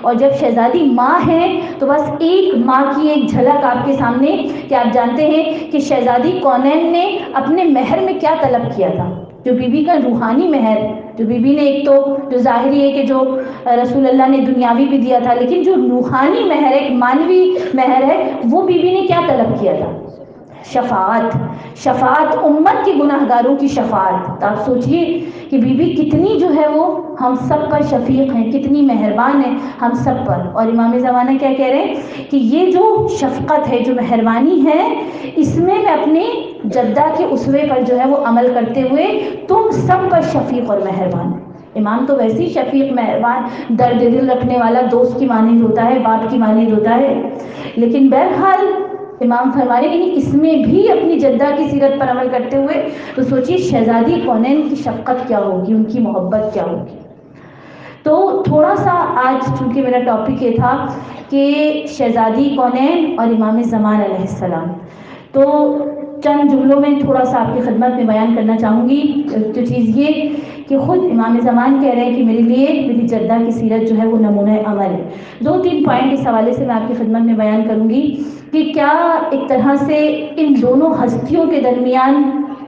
اور جب شہزادی ماں ہے تو بس ایک ماں کی ایک جھلک آپ کے سامنے کہ آپ جانتے ہیں کہ شہزادی کونین نے اپنے مہر میں کیا طلب کیا تھا. جو بی بی کا روحانی مہر، جو بی بی نے ایک تو جو ظاہری ہے کہ جو رسول اللہ نے دنیاوی بھی دیا تھا، لیکن جو روحانی مہر ہے، مانوی مہر ہے، وہ بی بی نے کیا طلب کیا تھا؟ شفاعت. شفاعت، امت کے گناہ گاروں کی شفاعت. تو آپ سوچئے کہ بی بی کتنی جو ہے وہ ہم سب پر شفیق ہیں، کتنی مہربان ہے ہم سب پر. اور امام زمانہ کیا کہہ رہے ہیں کہ یہ جو شفقت ہے، جو مہربانی ہے، اس میں اپنے جدہ کے اسوے پر جو ہے وہ عمل کرتے ہوئے تم سب پر شفیق اور مہربان. امام تو ویسے ہی شفیق، مہربان، درد دل رکھنے والا، دوست کی مانند ہوتا ہے، باپ کی مانند ہوتا ہے. لیکن بہرحال امام فرما رہے ہیں اس میں بھی اپنی جدہ کی سیرت پر عمل کرتے ہوئے تو سوچئے شہزادی کونین کی شفقت کیا ہوگی، ان کی محبت کیا ہوگی. تو تھوڑا سا آج چونکہ میرا ٹاپک یہ تھا کہ شہزادی کونین اور امام زمان علیہ السلام، تو چند جملوں میں تھوڑا سا آپ کی خدمت میں بیان کرنا چاہوں گی. تو چیز یہ کہ خود امام زمان کہہ رہے ہیں کہ میرے لیے میری جدہ کی سیرت جو ہے وہ نمونہ عمل ہے. 2-3 پوائنٹ اس حوالے سے میں آپ کی خدمت میں بیان کروں گی کہ کیا ایک طرح سے ان دونوں ہستیوں کے درمیان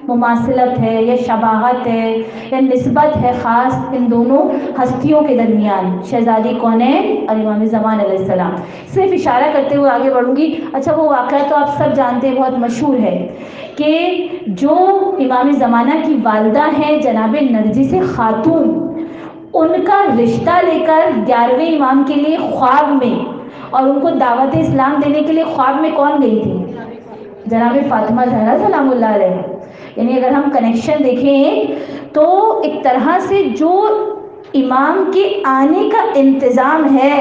مماثلت ہے یا شباہت ہے یا نسبت ہے خاص ان دونوں ہستیوں کے درمیان، شہزادی کونین اور امام زمان علیہ السلام. صرف اشارہ کرتے ہوئے آگے بڑھوں گی. اچھا وہ واقعہ تو آپ سب جانتے ہیں، بہت مشہور ہے کہ جو امام زمانہ کی والدہ ہیں جناب نرجس خاتون، ان کا رشتہ لے کر 11ویں امام کے لیے خواب میں اور ان کو دعوت اسلام دینے کے لیے خواب میں کون گئی تھی؟ جناب فاطمہ زہرا سلام اللہ علیہ. یعنی اگر ہم کنیکشن دیکھیں تو ایک طرح سے جو امام کے آنے کا انتظام ہے،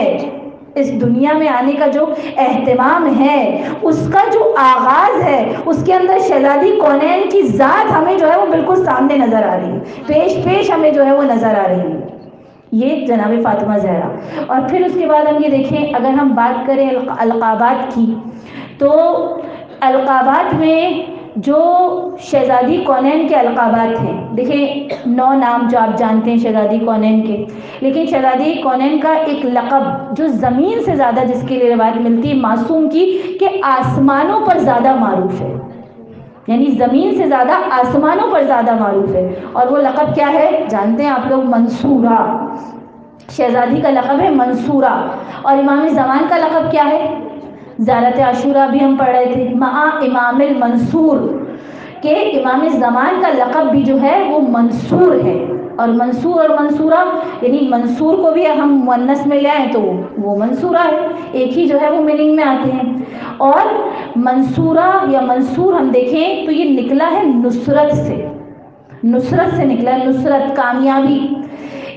اس دنیا میں آنے کا جو اہتمام ہے، اس کا جو آغاز ہے، اس کے اندر شہزادی کونین کی ذات ہمیں جو ہے وہ بالکل سامنے نظر آ رہی ہے، پیش پیش ہمیں جو ہے وہ نظر آ رہی ہے. یہ جناب فاطمہ زہرا. اور پھر اس کے بعد ہم یہ دیکھیں، اگر ہم بات کریں القابات کی، تو القابات میں جو شہزادی کونین کے القابات ہیں، دیکھیں 9 نام جو آپ جانتے ہیں شہزادی کونین کے، لیکن شہزادی کونین کا ایک لقب جو زمین سے زیادہ جس کے لیے روایت ملتی ہے معصوم کی، کہ آسمانوں پر زیادہ معروف ہے. یعنی زمین سے زیادہ آسمانوں پر زیادہ معروف ہے. اور وہ لقب کیا ہے جانتے ہیں آپ لوگ؟ منصورہ. شہزادی کا لقب ہے منصورہ. اور امام زمان کا لقب کیا ہے؟ زیارت عاشورہ بھی ہم پڑھ رہے تھے، مع امام المنصور، کہ امام زمان کا لقب بھی جو ہے وہ منصور ہے. اور منصور اور منصورہ، یعنی منصور کو بھی ہم مؤنث میں لے آئیں تو وہ منصورہ ہے، ایک ہی جو ہے وہ میننگ میں آتے ہیں. اور منصورہ یا منصور ہم دیکھیں تو یہ نکلا ہے نصرت سے، نصرت سے نکلا ہے، نصرت، کامیابی.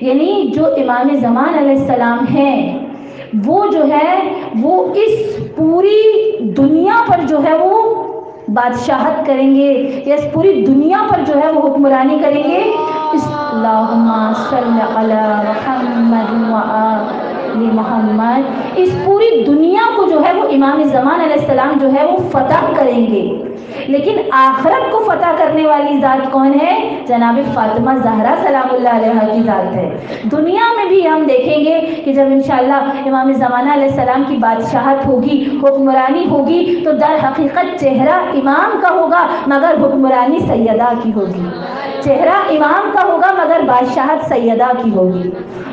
یعنی جو امام زمان علیہ السلام ہیں وہ جو ہے وہ اس پوری دنیا پر جو ہے وہ بادشاہت کریں گے، یا اس پوری دنیا پر جو ہے وہ حکمرانی کریں گے. اللہم صلی علی محمد وآل محمد. اس پوری دنیا کو جو ہے وہ امام زمان علیہ السلام جو ہے وہ فتح کریں گے. لیکن آخرت کو فتح کرنے والی ذات کون ہے؟ جناب فاطمہ زہرا سلام اللہ علیہ کی ذات ہے. دنیا میں بھی ہم دیکھیں گے کہ جب انشاءاللہ امام زمانہ علیہ السلام کی بادشاہت ہوگی، حکمرانی ہوگی، تو در حقیقت چہرہ امام کا ہوگا مگر حکمرانی سیدہ کی ہوگی. چہرہ امام کا ہوگا مگر بادشاہت سیدہ کی ہوگی.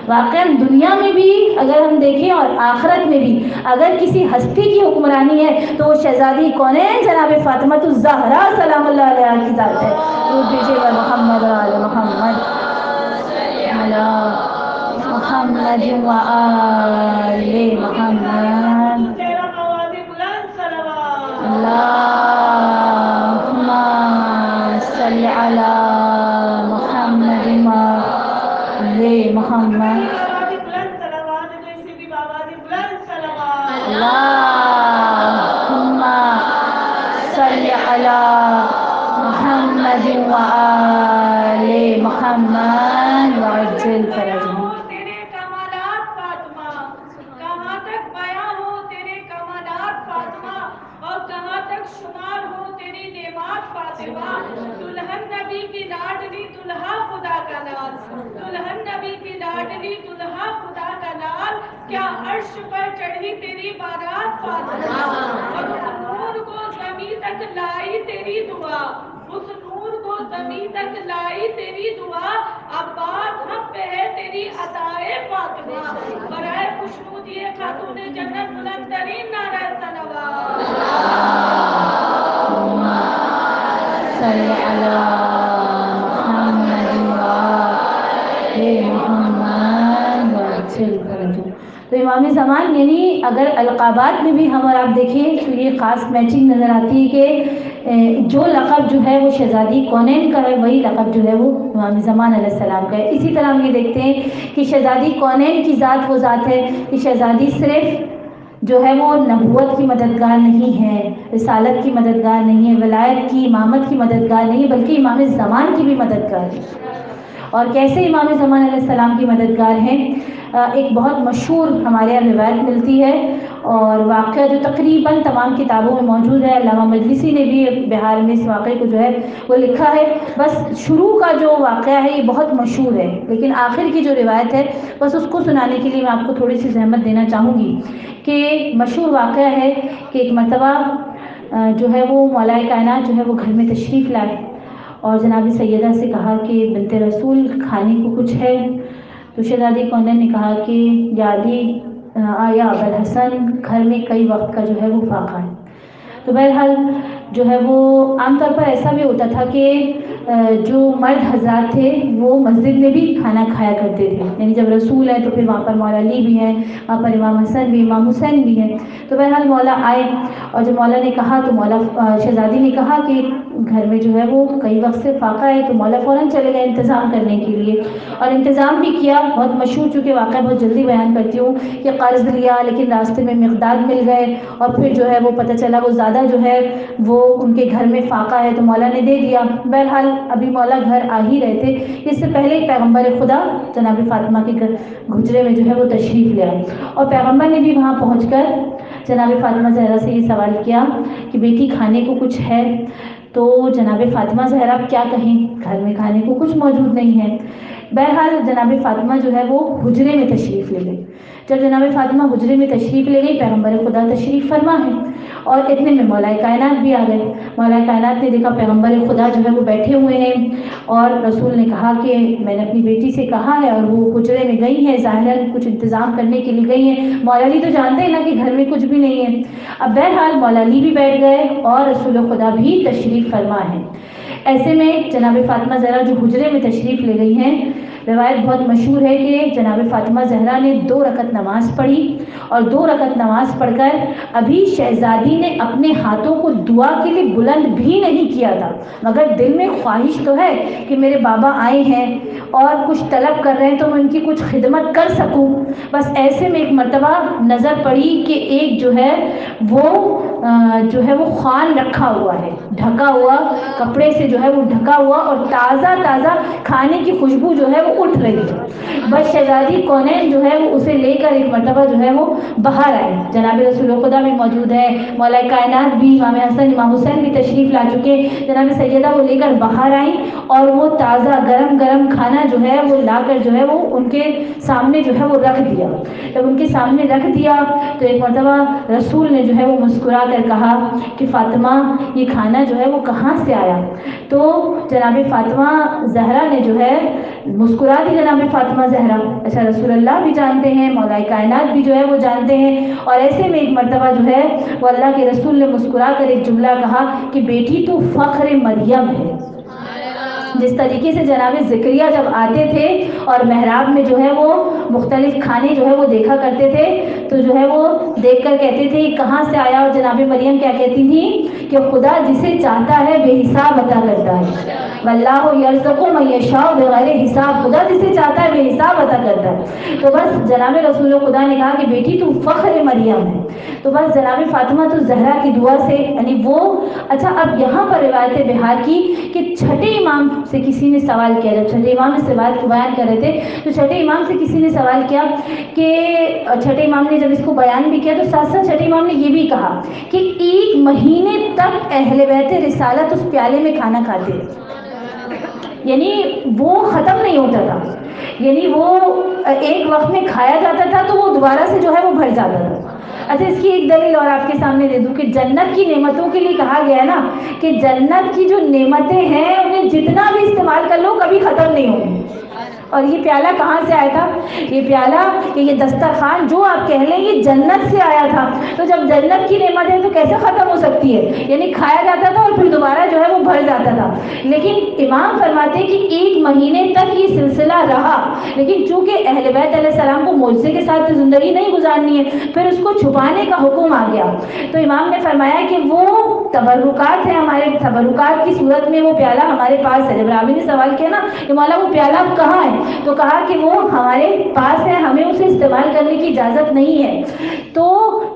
واقعاً دنیا میں بھی اگر ہم دیکھیں اور آخرت میں بھی اگر کسی ہستی کی حکمرانی ہے تو وہ شہزادی کونین جناب فاطمہ الزہرا سلام اللہ علیہ کی ذات ہے. وہ دیجیے گا محمد آل محمد علی محمد و آل محمد. اللہم صلی علی محمد و آل محمد. اللہم صلی علی محمد و آل محمد وعجل فرجهم. تیرے کمالات فاطمہ کہاں تک بیان ہو کا لال، دلہن نبی کی لاڈلی دلہا خدا کا لال، کیا عرش پر چڑھی تیری بارات فاطمہ، اور اس نور کو زمین تک لائی تیری دعا، اس نور کو زمین تک لائی تیری دعا، اب بات ہم پہ ہے تیری عطائے فاطمہ، برائے خوشنودی خاتون جنت بلند ترین نعرہ صلوات۔ صلی علی محمد محمد وسلم۔ تو امام زمان یعنی اگر القابات میں بھی ہم اور آپ دیکھیں تو یہ خاص میچنگ نظر آتی ہے کہ جو لقب جو ہے وہ شہزادی کونین کا ہے وہی لقب جو ہے وہ امام زمان علیہ السلام کا ہے۔ اسی طرح ہم یہ دیکھتے ہیں کہ شہزادی کونین کی ذات وہ ذات ہے کہ شہزادی صرف جو ہے وہ نبوت کی مددگار نہیں ہے، رسالت کی مددگار نہیں ہے، ولایت کی امامت کی مددگار نہیں ہے، بلکہ امام زمان کی بھی مددگار ہے۔ اور کیسے امام زمان علیہ السلام کی مددگار ہیں، ایک بہت مشہور ہمارے یہاں روایت ملتی ہے اور واقعہ جو تقریباً تمام کتابوں میں موجود ہے، علامہ مجلسی نے بھی بہار میں اس واقعے کو جو ہے وہ لکھا ہے۔ بس شروع کا جو واقعہ ہے یہ بہت مشہور ہے، لیکن آخر کی جو روایت ہے بس اس کو سنانے کے لیے میں آپ کو تھوڑی سی زحمت دینا چاہوں گی کہ مشہور واقعہ ہے کہ ایک مرتبہ جو ہے وہ مولا کائنات جو ہے وہ گھر میں تشریف لائے اور جناب سیدہ سے کہا کہ بنت رسول کھانے کو کچھ ہے؟ تو شہزادی کونین نے کہا کہ یا علی یا ابوالحسن گھر میں کئی وقت کا جو ہے وہ فاقہ ہے۔ تو بہرحال جو ہے وہ عام طور پر ایسا بھی ہوتا تھا کہ جو مرد حضرات تھے وہ مسجد میں بھی کھانا کھایا کرتے تھے، یعنی جب رسول ہیں تو پھر وہاں پر مولا علی بھی ہیں، وہاں پر امام حسن بھی، امام حسین بھی ہیں۔ تو بہرحال مولا آئے اور جب مولا نے کہا تو مولا شہزادی نے کہا کہ گھر میں جو ہے وہ کئی وقت سے فاقہ ہے، تو مولا فوراً چلے گئے انتظام کرنے کے لیے اور انتظام بھی کیا۔ بہت مشہور چونکہ واقعہ بہت جلدی بیان کرتی ہوں کہ قرض لیا لیکن راستے میں مقدار مل گئے اور پھر جو ہے وہ پتہ چلا وہ زیادہ جو ہے وہ ان کے گھر میں فاقہ ہے تو مولا نے دے دیا۔ بہرحال ابھی مولا گھر آ ہی رہے تھے، اس سے پہلے ہی پیغمبر خدا جناب فاطمہ کے گھجرے میں جو ہے وہ تشریف لے آئے اور پیغمبر نے بھی وہاں پہنچ کر جناب فاطمہ زہرا سے یہ سوال کیا کہ بیٹی کھانے کو کچھ ہے؟ تو جناب فاطمہ زہرا کیا کہیں، گھر میں کھانے کو کچھ موجود نہیں ہے۔ بہرحال جناب فاطمہ جو ہے وہ حجرے میں تشریف لے گئی۔ جب جناب فاطمہ حجرے میں تشریف لے گئی پیغمبر خدا تشریف فرما ہے اور اتنے میں مولا کائنات بھی آ گئے۔ مولا کائنات نے دیکھا پیغمبر خدا جو ہے وہ بیٹھے ہوئے ہیں اور رسول نے کہا کہ میں نے اپنی بیٹی سے کہا ہے اور وہ حجرے میں گئی ہیں، ظاہراً کچھ انتظام کرنے کے لیے گئی ہیں۔ مولا علی تو جانتے ہیں نا کہ گھر میں کچھ بھی نہیں ہے۔ اب بہرحال مولا علی بھی بیٹھ گئے اور رسول خدا بھی تشریف فرما ہے۔ ایسے میں جناب فاطمہ زہرا جو حجرے میں تشریف لے گئی ہیں، روایت بہت مشہور ہے کہ جناب فاطمہ زہرا نے 2 رکعت نماز پڑھی اور 2 رکعت نماز پڑھ کر ابھی شہزادی نے اپنے ہاتھوں کو دعا کے لیے بلند بھی نہیں کیا تھا، مگر دل میں خواہش تو ہے کہ میرے بابا آئے ہیں اور کچھ طلب کر رہے ہیں تو میں ان کی کچھ خدمت کر سکوں۔ بس ایسے میں ایک مرتبہ نظر پڑی کہ ایک جو ہے وہ خوان رکھا ہوا ہے، ڈھکا ہوا کپڑے سے جو ہے وہ ڈھکا ہوا اور تازہ تازہ کھانے کی خوشبو جو ہے وہ اٹھ رہی ہے۔ بس شہزادی کونین جو ہے وہ اسے لے کر ایک مرتبہ جو ہے وہ باہر آئے۔ جناب رسول خدا بھی موجود ہے، مولا کائنات بھی، امام حسن امام حسین بھی تشریف لا چکے۔ جناب سیدہ وہ لے کر باہر آئیں اور وہ تازہ گرم گرم کھانا جو ہے وہ لا کر جو ہے وہ ان کے سامنے جو ہے وہ رکھ دیا۔ جب ان کے سامنے رکھ دیا تو ایک مرتبہ رسول نے جو ہے وہ مسکرا کر کہا کہ فاطمہ یہ کھانا جو ہے وہ کہاں سے آیا؟ تو جناب فاطمہ زہرا نے جو ہے مسکرا دی، جناب فاطمہ زہرا اچھا رسول اللہ بھی جانتے ہیں، مولا کائنات بھی جو ہے وہ جانتے ہیں اور ایسے میں ایک مرتبہ جو ہے وہ اللہ کے رسول نے مسکرا کر ایک جملہ کہا کہ بیٹی تو فخر مریم ہے۔ جس طریقے سے جناب زکریا جب آتے تھے اور محراب میں جو ہے وہ مختلف کھانے جو ہے وہ دیکھا کرتے تھے تو جو ہے وہ دیکھ کر کہتے تھے یہ کہاں سے آیا، اور جناب مریم کیا کہتی تھی کہ خدا جسے چاہتا ہے بے حساب عطا کرتا ہے، واللہ یرزق من یشاء بغیر حساب، خدا جسے چاہتا ہے بے حساب عطا کرتا ہے۔ تو بس جناب رسول خدا نے کہا کہ بیٹی تو فخر مریم ہے۔ تو بس جناب فاطمہ تو زہرا کی دعا سے یعنی وہ اچھا اب یہاں پر روایت بہار کی کہ چھٹے امام سے کسی نے سوال کیا، جب چھٹے امام نے سوال کو بیان کر رہے تھے تو چھٹے امام سے کسی نے سوال کیا کہ چھٹے امام نے جب اس کو بیان بھی کیا تو ساتھ ساتھ چھٹے امام نے یہ بھی کہا کہ 1 مہینے تک اہل بیت رسالت اس پیالے میں کھانا کھاتے ہیں۔ یعنی وہ ختم نہیں ہوتا تھا، یعنی وہ ایک وقت میں کھایا جاتا تھا تو وہ دوبارہ سے جو ہے وہ بھر جاتا تھا۔ اچھا اس کی ایک دلیل اور آپ کے سامنے دے دوں کہ جنت کی نعمتوں کے لیے کہا گیا ہے نا کہ جنت کی جو نعمتیں ہیں انہیں جتنا بھی استعمال کر لو کبھی ختم نہیں ہوگی۔ اور یہ پیالہ کہاں سے آیا تھا؟ یہ پیالہ کہ یہ دسترخوان جو آپ کہہ لیں یہ جنت سے آیا تھا، تو جب جنت کی نعمت ہے تو کیسے ختم ہو سکتی ہے؟ یعنی کھایا جاتا تھا اور پھر دوبارہ جو ہے وہ بھر جاتا تھا۔ لیکن امام فرماتے ہیں کہ ایک مہینے تک یہ سلسلہ رہا، لیکن چونکہ اہل بیت علیہ السلام کو معجزے کے ساتھ زندگی نہیں گزارنی ہے، پھر اس کو چھپانے کا حکم آ گیا۔ تو امام نے فرمایا کہ وہ تبرکات ہیں، ہمارے تبرکات کی صورت میں وہ پیالہ ہمارے پاس ہے۔ جب رابی نے سوال کیا نا کہ مولا وہ پیالہ کہاں ہے، تو کہا کہ وہ ہمارے پاس ہے، ہمیں اسے استعمال کرنے کی اجازت نہیں ہے۔ تو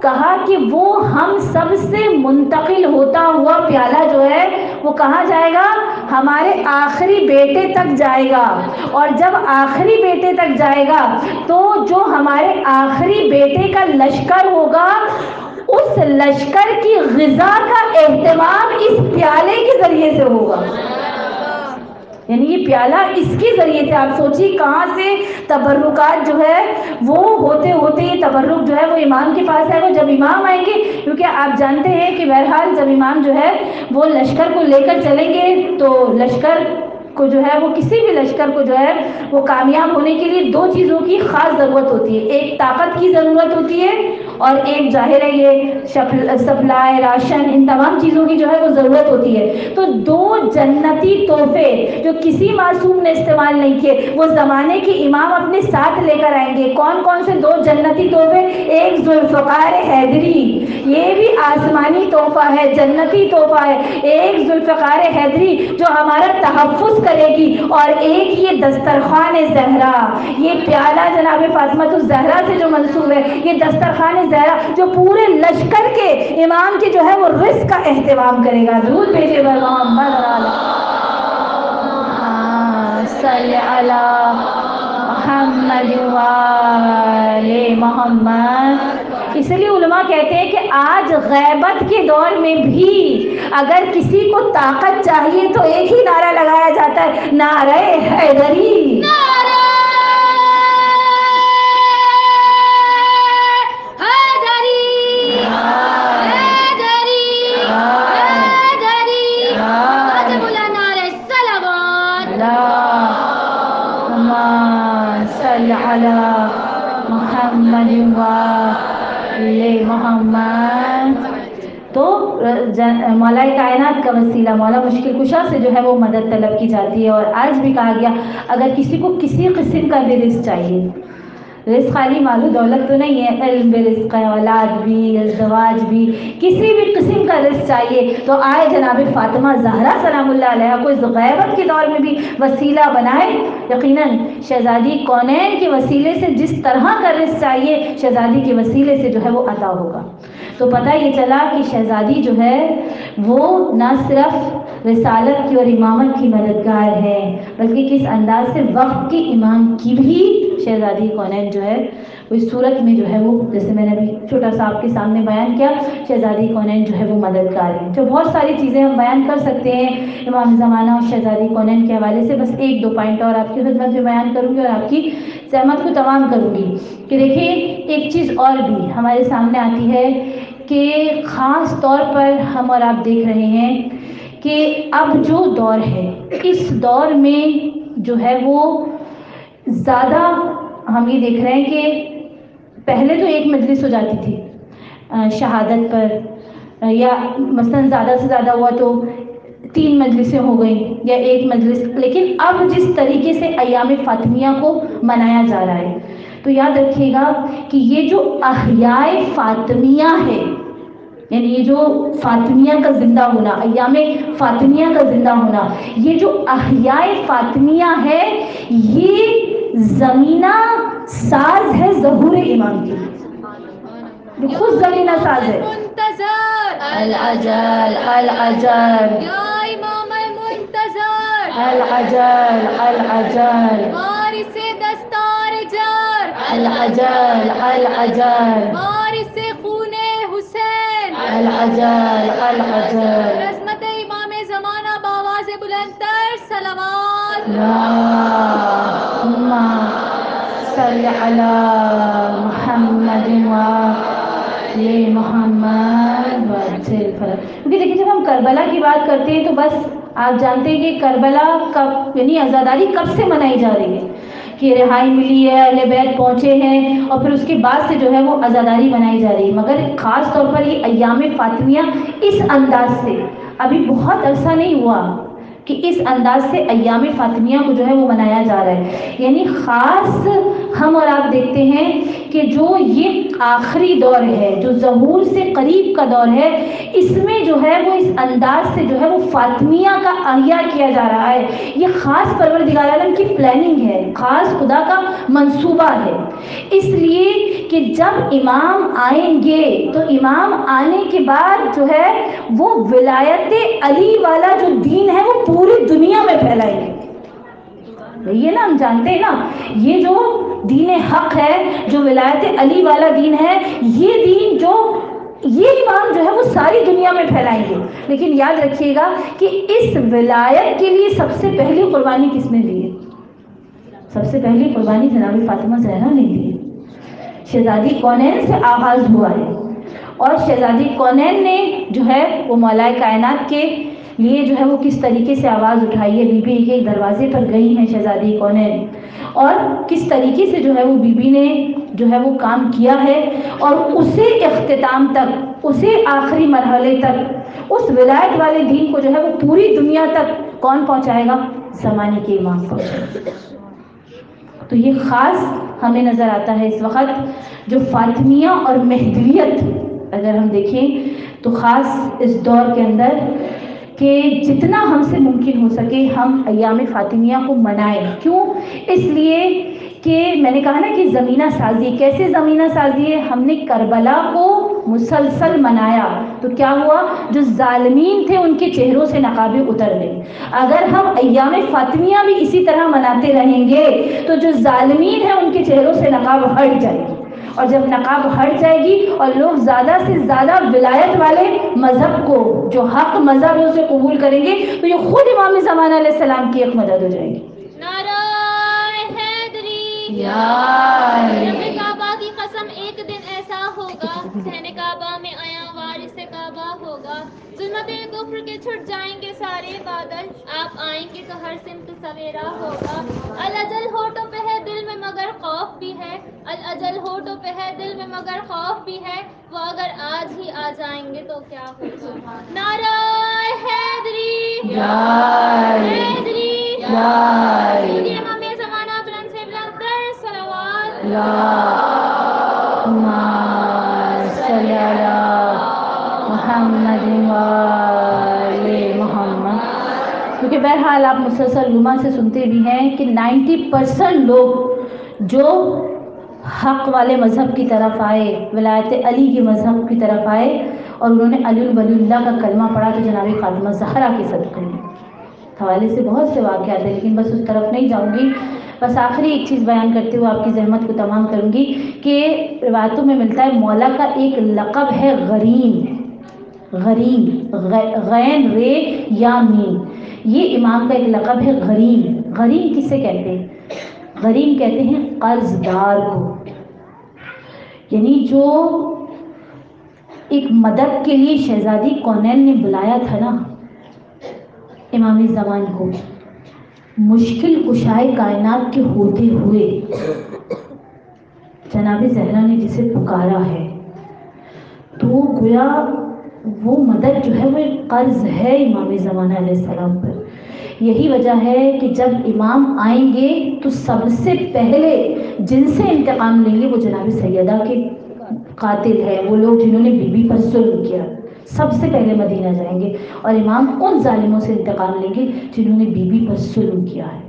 کہا کہ وہ ہم سب سے منتقل ہوتا ہوا پیالہ جو ہے وہ کہاں جائے گا؟ ہمارے آخری بیٹے تک جائے گا، اور جب آخری بیٹے تک جائے گا تو جو ہمارے آخری بیٹے کا لشکر ہوگا اس لشکر کی غذا کا اہتمام اس پیالے کے ذریعے سے ہوگا۔ یعنی یہ پیالہ اس کے ذریعے سے، آپ سوچیے کہاں سے تبرکات جو ہے وہ ہوتے ہوتے یہ تبرک جو ہے وہ امام کے پاس آئے گا۔ جب امام آئیں گے، کیونکہ آپ جانتے ہیں کہ بہرحال جب امام جو ہے وہ لشکر کو لے کر چلیں گے تو لشکر کو جو ہے وہ کسی بھی لشکر کو جو ہے وہ کامیاب ہونے کے لیے دو چیزوں کی خاص ضرورت ہوتی ہے، ایک طاقت کی ضرورت ہوتی ہے اور ایک ظاہر ہے یہ سپلائی راشن ان تمام چیزوں کی جو ہے وہ ضرورت ہوتی ہے۔ تو دو جنتی تحفے جو کسی معصوم نے استعمال نہیں کیے وہ زمانے کے امام اپنے ساتھ لے کر آئیں گے۔ کون کون سے دو جنتی تحفے؟ ایک ذوالفقار حیدری، یہ بھی آسمانی تحفہ ہے، جنتی تحفہ ہے، ایک ذوالفقار حیدری جو ہمارا تحفظ کرے گی، اور ایک یہ دسترخوان زہرا، یہ پیالہ جناب فاطمہ الزہرا سے جو منسوب ہے، یہ دسترخوان زہرا جو پورے لشکر کے امام کے جو ہے وہ رزق کا اہتمام کرے گا۔ درود بھیجے بر محمد صلی علی محمد وآل محمد۔ اس لیے علماء کہتے ہیں کہ آج غیبت کے دور میں بھی اگر کسی کو طاقت چاہیے تو ایک ہی نعرہ لگایا جاتا ہے، نعرہ حیدری۔ محمد محمد۔ تو مولا کائنات کا وسیلہ مولا مشکل کشا سے جو ہے وہ مدد طلب کی جاتی ہے، اور آج بھی کہا گیا اگر کسی کو کسی قسم کا بھی رزق چاہیے، رزق خالی مال و دولت تو نہیں ہے، علم بھی رزق ہے، اولاد بھی، ازدواج بھی، کسی بھی قسم کا رزق چاہیے تو آئے جناب فاطمہ زہرا سلام اللہ علیہ کو اس غیبت کے دور میں بھی وسیلہ بنائے۔ یقیناً شہزادی کونین کے وسیلے سے جس طرح کا رزق چاہیے شہزادی کے وسیلے سے جو ہے وہ عطا ہوگا۔ تو پتہ یہ چلا کہ شہزادی جو ہے وہ نہ صرف رسالت کی اور امامت کی مددگار ہے بلکہ کس انداز سے وقت کے امام کی بھی شہزادی کونین جو ہے وہ اس صورت میں جو ہے وہ، جیسے میں نے ابھی چھوٹا سا آپ کے سامنے بیان کیا، شہزادی کونین جو ہے وہ مددگار ہے۔ تو بہت ساری چیزیں ہم بیان کر سکتے ہیں امام زمانہ اور شہزادی کونین کے حوالے سے، بس ایک دو پوائنٹ اور آپ کی خدمت میں بیان کروں گی اور آپ کی زحمت کو تمام کروں گی کہ دیکھیے ایک چیز اور بھی ہمارے سامنے آتی ہے کہ خاص طور پر ہم اور آپ دیکھ رہے ہیں کہ اب جو دور ہے اس دور میں جو ہے وہ زیادہ ہم یہ دیکھ رہے ہیں کہ پہلے تو ایک مجلس ہو جاتی تھی شہادت پر، یا مثلاً زیادہ سے زیادہ ہوا تو 3 مجلسیں ہو گئیں یا ایک مجلس، لیکن اب جس طریقے سے ایام فاطمیہ کو منایا جا رہا ہے تو یاد رکھیے گا کہ یہ جو احیاء فاطمیہ ہے، یعنی یہ جو فاطمیہ کا زندہ ہونا، ایام فاطمیہ کا زندہ ہونا، یہ جو احیاء فاطمیہ ہے یہ زمینہ ساز ہے ظہور امام کی، یہ خود زمینہ ساز ہے۔ العجل العجل یا امام المنتظر، العجل العجل وارث دستار جر، العجل العجل وارث خون حسین، العجل العجل عظمت امام زمانہ بآواز بلندتر صلوات اللہم صلی علی محمد وآل محمد وعجل فرج. کیونکہ دیکھیے جب ہم کربلا کی بات کرتے ہیں تو بس آپ جانتے ہیں کہ کربلا کب یعنی عزاداری کب سے منائی جا رہی ہے کہ رہائی ملی ہے، اہل بیت پہنچے ہیں اور پھر اس کے بعد سے جو ہے وہ عزاداری منائی جا رہی ہے. مگر خاص طور پر یہ ایام فاطمیہ اس انداز سے ابھی بہت عرصہ نہیں ہوا کہ اس انداز سے ایام فاطمیہ کو جو ہے وہ منایا جا رہا ہے. یعنی خاص ہم اور آپ دیکھتے ہیں کہ جو یہ آخری دور ہے، جو ظہور سے قریب کا دور ہے، اس میں جو ہے وہ اس انداز سے جو ہے وہ فاطمیہ کا احیاء کیا جا رہا ہے. یہ خاص پروردگار عالم کی پلاننگ ہے، خاص خدا کا منصوبہ ہے. اس لیے کہ جب امام آئیں گے تو امام آنے کے بعد جو ہے وہ ولایت علی والا جو دین ہے وہ پوری دنیا میں پھیلائیں گے. یہ نا ہم جانتے ہیں نا، یہ جو دین حق ہے، جو ولایت علی والا دین ہے، یہ دین جو یہ امام جو ہے وہ ساری دنیا میں پھیلائیں گے. لیکن یاد رکھیے گا کہ اس ولایت کے لیے سب سے پہلی قربانی کس نے دی ہے؟ سب سے پہلی قربانی جناب فاطمہ زہرا نے دی ہے. شہزادی کونین سے آغاز ہوا ہے اور شہزادی کونین نے جو ہے وہ مولا کائنات کے لیے جو ہے وہ کس طریقے سے آواز اٹھائی ہے. بی بی ایک دروازے پر گئی ہیں شہزادی کونین اور کس طریقے سے جو ہے وہ بی بی نے جو ہے وہ کام کیا ہے اور اسے اختتام تک، اسے آخری مرحلے تک، اس ولایت والے دین کو جو ہے وہ پوری دنیا تک کون پہنچائے گا؟ زمانے کے امام پہنچائے گا. تو یہ خاص ہمیں نظر آتا ہے اس وقت جو فاطمیہ اور مہدویت اگر ہم دیکھیں تو خاص اس دور کے اندر کہ جتنا ہم سے ممکن ہو سکے ہم ایام فاطمیہ کو منائیں. کیوں؟ اس لیے کہ میں نے کہا نا کہ زمینہ سازی. کیسے زمینہ سازی ہے؟ ہم نے کربلا کو مسلسل منایا تو کیا ہوا؟ جو ظالمین تھے ان کے چہروں سے نقابیں اتر گئی. اگر ہم ایام فاطمیہ بھی اسی طرح مناتے رہیں گے تو جو ظالمین ہیں ان کے چہروں سے نقاب ہٹ جائے گی اور جب نقاب ہٹ جائے گی اور لوگ زیادہ سے زیادہ ولایت والے مذہب کو، جو حق مذہب ہے، اسے قبول کریں گے تو یہ خود امام زمانہ علیہ السلام کی ایک مدد ہو جائے گی. نعرہ حیدری. یا کعبہ کی قسم ایک دن ایسا ہوگا، صحن کعبہ میں آیا وارث کعبہ ہوگا. ظلمت کفر کے چھٹ جائیں گے سارے بادل، آپ آئیں گے تو ہر سمت سویرا ہوگا. الاجل ہوٹوں پہ ہے دل میں مگر خوف بھی ہے، الاجل ہوٹوں پہ ہے دل میں مگر خوف بھی ہے، وہ اگر آج ہی آ جائیں گے تو کیا ہوگا. نعرہ حیدری. حیدری. امام زمانہ بلند سے بلند تر صلوات. اللہم صلی علی محمد وآل محمد. کیونکہ بہرحال آپ مسلسل علماء سے سنتے بھی ہیں کہ 90% لوگ جو حق والے مذہب کی طرف آئے، ولایت علی کے مذہب کی طرف آئے اور انہوں نے علی ولی اللہ کا کلمہ پڑھا تو جناب فاطمہ زہرا کے صدقے میں. حوالے سے بہت سے واقعات ہیں لیکن بس اس طرف نہیں جاؤں گی. بس آخری ایک چیز بیان کرتے ہوئے آپ کی زحمت کو تمام کروں گی کہ روایتوں میں ملتا ہے مولا کا ایک لقب ہے غریم. غریم، غین رے یا میم، یہ امام کا ایک لقب ہے غریم. غریم کسے کہتے ہیں؟ غریم کہتے ہیں قرض دار کو، یعنی جو ایک مدد کے لیے شہزادی کونین نے بلایا تھا نا امام زمان کو، مشکل کشائے کائنات کے ہوتے ہوئے جناب زہرا نے جسے پکارا ہے تو گویا وہ مدد جو ہے وہ ایک قرض ہے امام زمانہ علیہ السلام پر. یہی وجہ ہے کہ جب امام آئیں گے تو سب سے پہلے جن سے انتقام لیں گے وہ جناب سیدہ کے قاتل ہے، وہ لوگ جنہوں نے بی بی پر ظلم کیا. سب سے پہلے مدینہ جائیں گے اور امام ان ظالموں سے انتقام لیں گے جنہوں نے بی بی پر ظلم کیا ہے.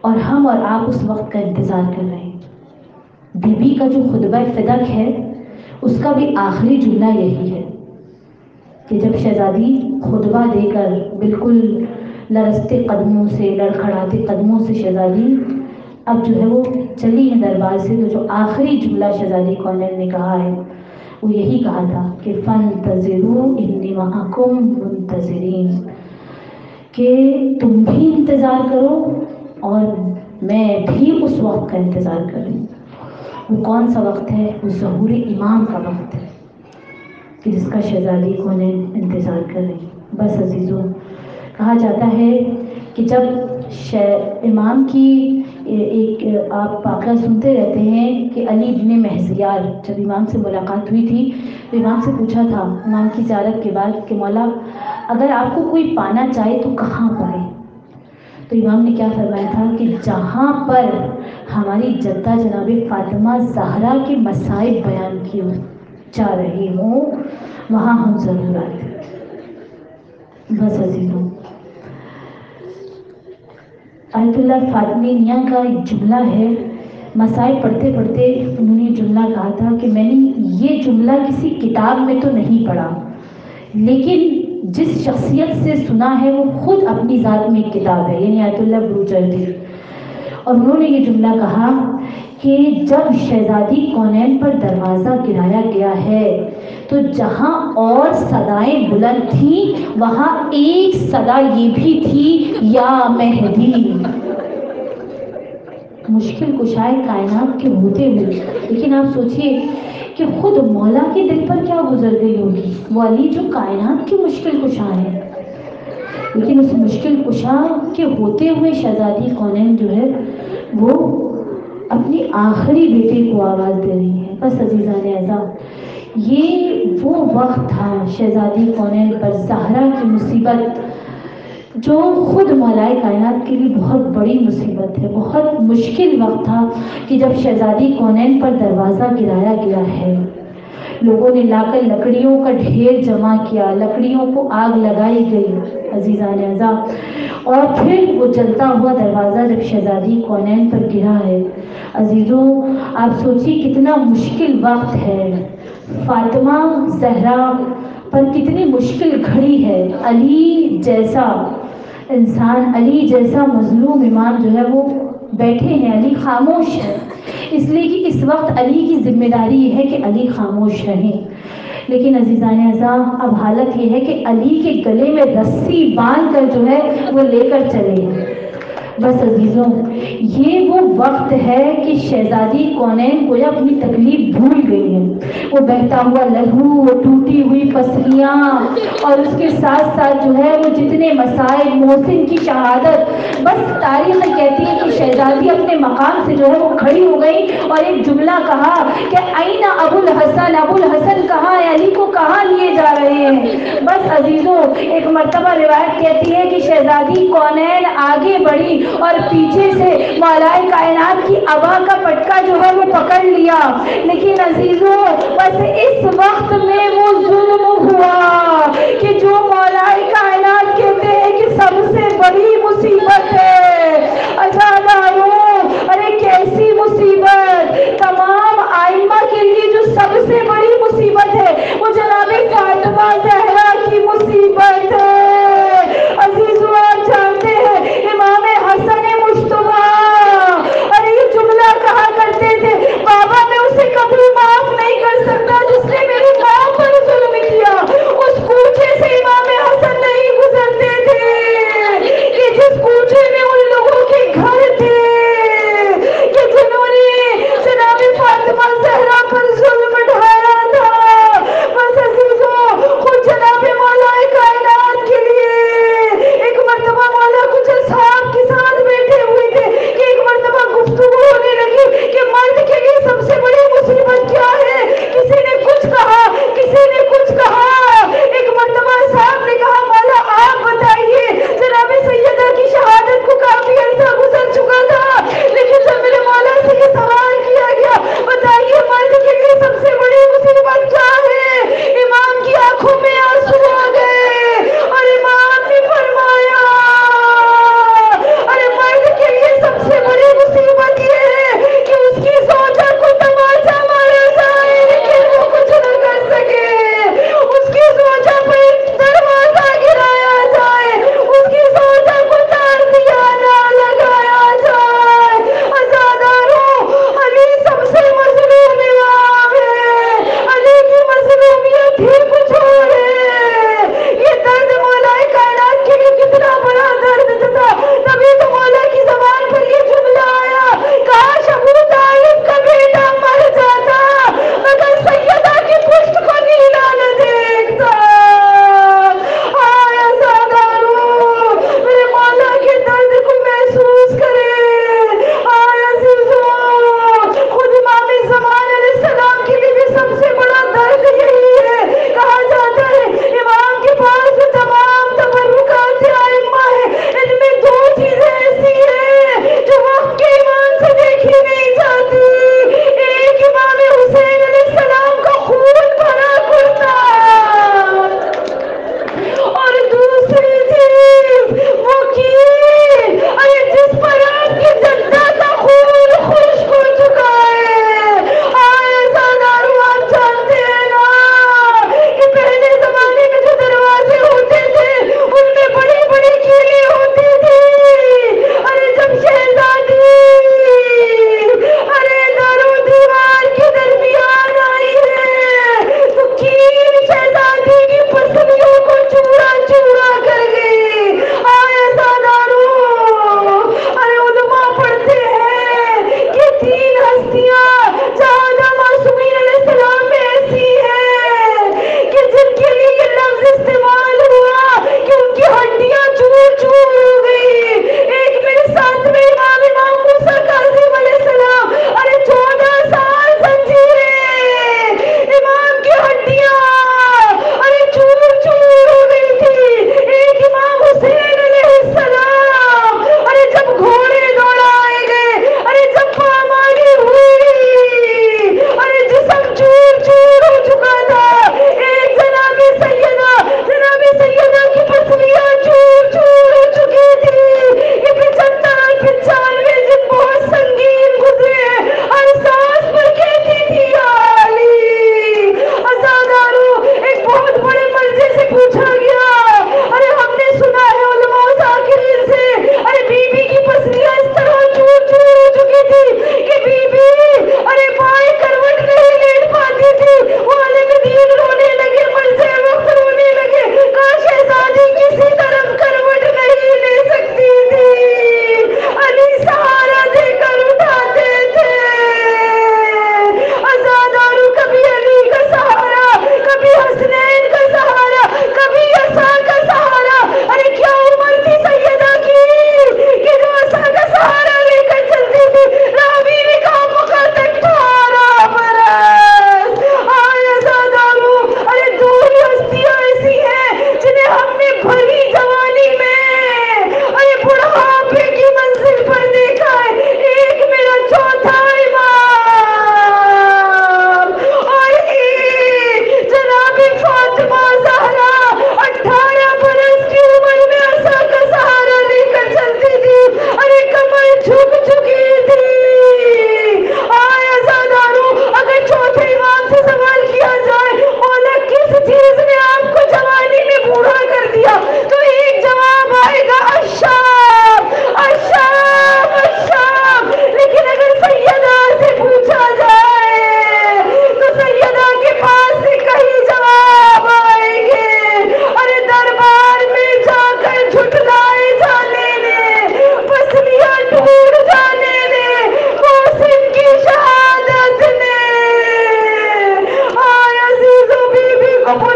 اور ہم اور آپ اس وقت کا انتظار کر رہے ہیں. بی بی کا جو خطبہ فدق ہے اس کا بھی آخری جملہ یہی ہے کہ جب شہزادی خطبہ دے کر بالکل لرزتے قدموں سے، لڑکھڑاتے قدموں سے شہزادی اب جو ہے وہ چلی ہے دربار سے، تو جو آخری جملہ شہزادی کونین نے کہا ہے وہ یہی کہا تھا کہ فانتظروا انی معکم منتظرین، کہ تم بھی انتظار کرو اور میں بھی اس وقت کا انتظار کروں. وہ کون سا وقت ہے؟ وہ ظہور امام کا وقت ہے کہ جس کا شہزادی کونین انتظار کر رہی. بس عزیزوں، کہا جاتا ہے کہ جب امام کی ایک آپ واقعہ سنتے رہتے ہیں کہ علی بن محزیار جب امام سے ملاقات ہوئی تھی تو امام سے پوچھا تھا امام کی زیارت کے بعد کہ مولا اگر آپ کو کوئی پانا چاہے تو کہاں پائے؟ تو امام نے کیا فرمایا تھا کہ جہاں پر ہماری جدہ جناب فاطمہ زہرا کے مصائب بیان کیے جا رہے ہوں وہاں ہم ضرور آتے. بس عزیزوں، آیت اللہ فاطمی میاں کا ایک جملہ ہے، مصائب پڑھتے پڑھتے انہوں نے جملہ کہا تھا کہ میں نے یہ جملہ کسی کتاب میں تو نہیں پڑھا، لیکن جس شخصیت سے سنا ہے وہ خود اپنی ذات میں ایک کتاب ہے، یعنی آیت اللہ بروجردی. اور انہوں نے یہ جملہ کہا کہ جب شہزادی کونین پر دروازہ گرایا گیا ہے تو جہاں اور صدائیں بلند تھیں وہاں ایک صدا یہ بھی تھی، یا مہدی. مشکل کشائے کائنات کے ہوتے ہوئے، لیکن آپ سوچئے کہ خود مولا کے دل پر کیا گزر گئی ہوگی. وہ علی جو کائنات کے مشکل کشا ہے، لیکن اس مشکل کشا کے ہوتے ہوئے شہزادی کونین جو ہے وہ اپنی آخری بیٹے کو آواز دے رہی ہے. بس عزیزان اعزاز، یہ وہ وقت تھا شہزادی کونین پر زہرا کی مصیبت جو خود مولائے کائنات کے لیے بہت بڑی مصیبت ہے. بہت مشکل وقت تھا کہ جب شہزادی کونین پر دروازہ گرایا گیا ہے. لوگوں نے لا کر لکڑیوں کا ڈھیر جمع کیا، لکڑیوں کو آگ لگائی گئی عزیزان اعزاز، اور پھر وہ جلتا ہوا دروازہ جب شہزادی کونین پر گرا ہے. عزیزوں، آپ سوچیے کتنا مشکل وقت ہے، فاطمہ زہرا پر کتنی مشکل گھڑی ہے. علی جیسا انسان، علی جیسا مظلوم امام جو ہے وہ بیٹھے ہیں، علی خاموش ہے، اس لیے کہ اس وقت علی کی ذمہ داری یہ ہے کہ علی خاموش رہیں. لیکن عزیزان اعزاز، اب حالت یہ ہے کہ علی کے گلے میں رسی باندھ کر جو ہے وہ لے کر چلے. بس عزیزوں، یہ وہ وقت ہے کہ شہزادی کونین گویا اپنی تکلیف بھول گئی ہے. وہ بہتا ہوا لہو، وہ ٹوٹی ہوئی پسلیاں، اور اس کے ساتھ ساتھ جو ہے وہ جتنے مسائل، محسن کی شہادت. بس تاریخ کہتی ہے کہ شہزادی اپنے مقام سے جو ہے وہ کھڑی ہو گئی اور ایک جملہ کہا کہ این ابو الحسن، ابو الحسن کہاں ہے، علی کو کہاں لیے جا رہے ہیں. بس عزیزوں، ایک مرتبہ روایت کہتی ہے کہ شہزادی کونین آگے بڑھی اور پیچھے سے مولائے کائنات کی ابا کا پٹکا جو ہے وہ پکڑ لیا. لیکن عزیزوں، بس اس وقت میں وہ ظلم ہوا کہ جو مولائے کائنات کہتے ہیں کہ سب سے بڑی مصیبت ہے. ارے کیسی مصیبت! تمام آئمہ کے لیے جو سب سے بڑی مصیبت ہے وہ جناب فاطمہ زہرا کی مصیبت ہے. عزیزوں، آپ جانتے ہیں امام حسن مجتبیٰ، ارے یہ جملہ کہا کرتے تھے، بابا میں اسے کبھی معاف نہیں کر سکتا جس نے میری ماں پر ظلم کیا. اس کوچے سے امام حسن نہیں گزرتے تھے کہ جس کوچے میں ان لوگوں کے گھر تھے کہ جنہوں نے جناب فاطمہ زہرا پر ظلم ڈھایا تھا. بس عزیزوں، خود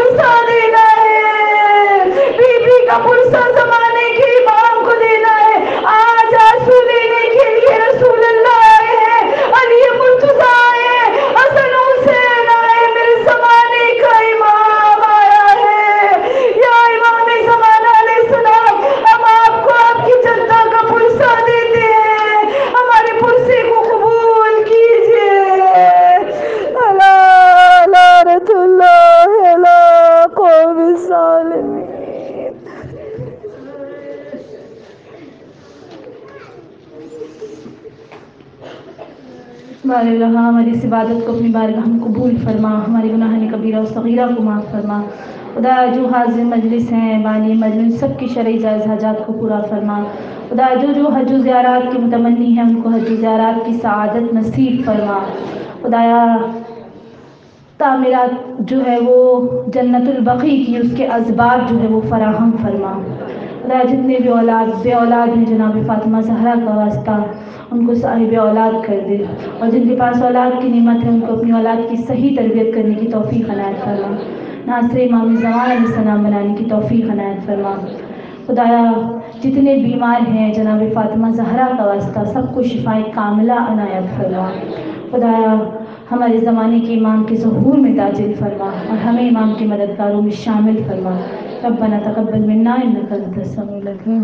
پرسہ دینا ہے، بی بی کا پرسہ زمانے کے امام کو دینا ہے. آج آنسو دینے کے لیے رسول اللہ آئے ہیں، علی مرتضیٰ آئے ہیں، حسن حسین آئے، میرے زمانے کا امام آیا ہے. یا امام زمانہ علیہ السلام، ہم آپ کو آپ کی جدہ کا پرسہ دیتے ہیں، ہمارے پرسے کو قبول کیجیے. اللہ لعنت اللہ علی قوم الظالمین. بار اللہ ہماری اس عبادت کو اپنی بارگاہ میں قبول فرما، ہمارے گناہ کبیرہ و صغیرہ کو معاف فرما. خدا جو حاضر مجلس ہیں، بانی مجلس، سب کی شرعی جائز حاجات کو پورا فرما. خدا جو حج و زیارات کے متمنی ہیں ان کو حج و زیارات کی سعادت نصیب فرما. خدایا تعمیرات جو ہے وہ جنت البقیع کی اس کے اسباب جو ہے وہ فراہم فرما. خدا جتنے بھی بے اولاد ہیں جناب فاطمہ زہرا کا واسطہ ان کو صاحب اولاد کر دے، اور جن کے پاس اولاد کی نعمت ہے ان کو اپنی اولاد کی صحیح تربیت کرنے کی توفیق عنایت فرما. ناصر امام زمان علیہ السلام بنانے کی توفیق عنایت فرما. خدایا جتنے بیمار ہیں جناب فاطمہ زہرا کا واسطہ سب کو شفائے کاملہ عنایت فرما. خدایا ہمارے زمانے کے امام کے ظہور میں تاجل فرما اور ہمیں امام کے مددگاروں میں شامل فرما. ربنا تقبل منا انک انت السمیع العلیم.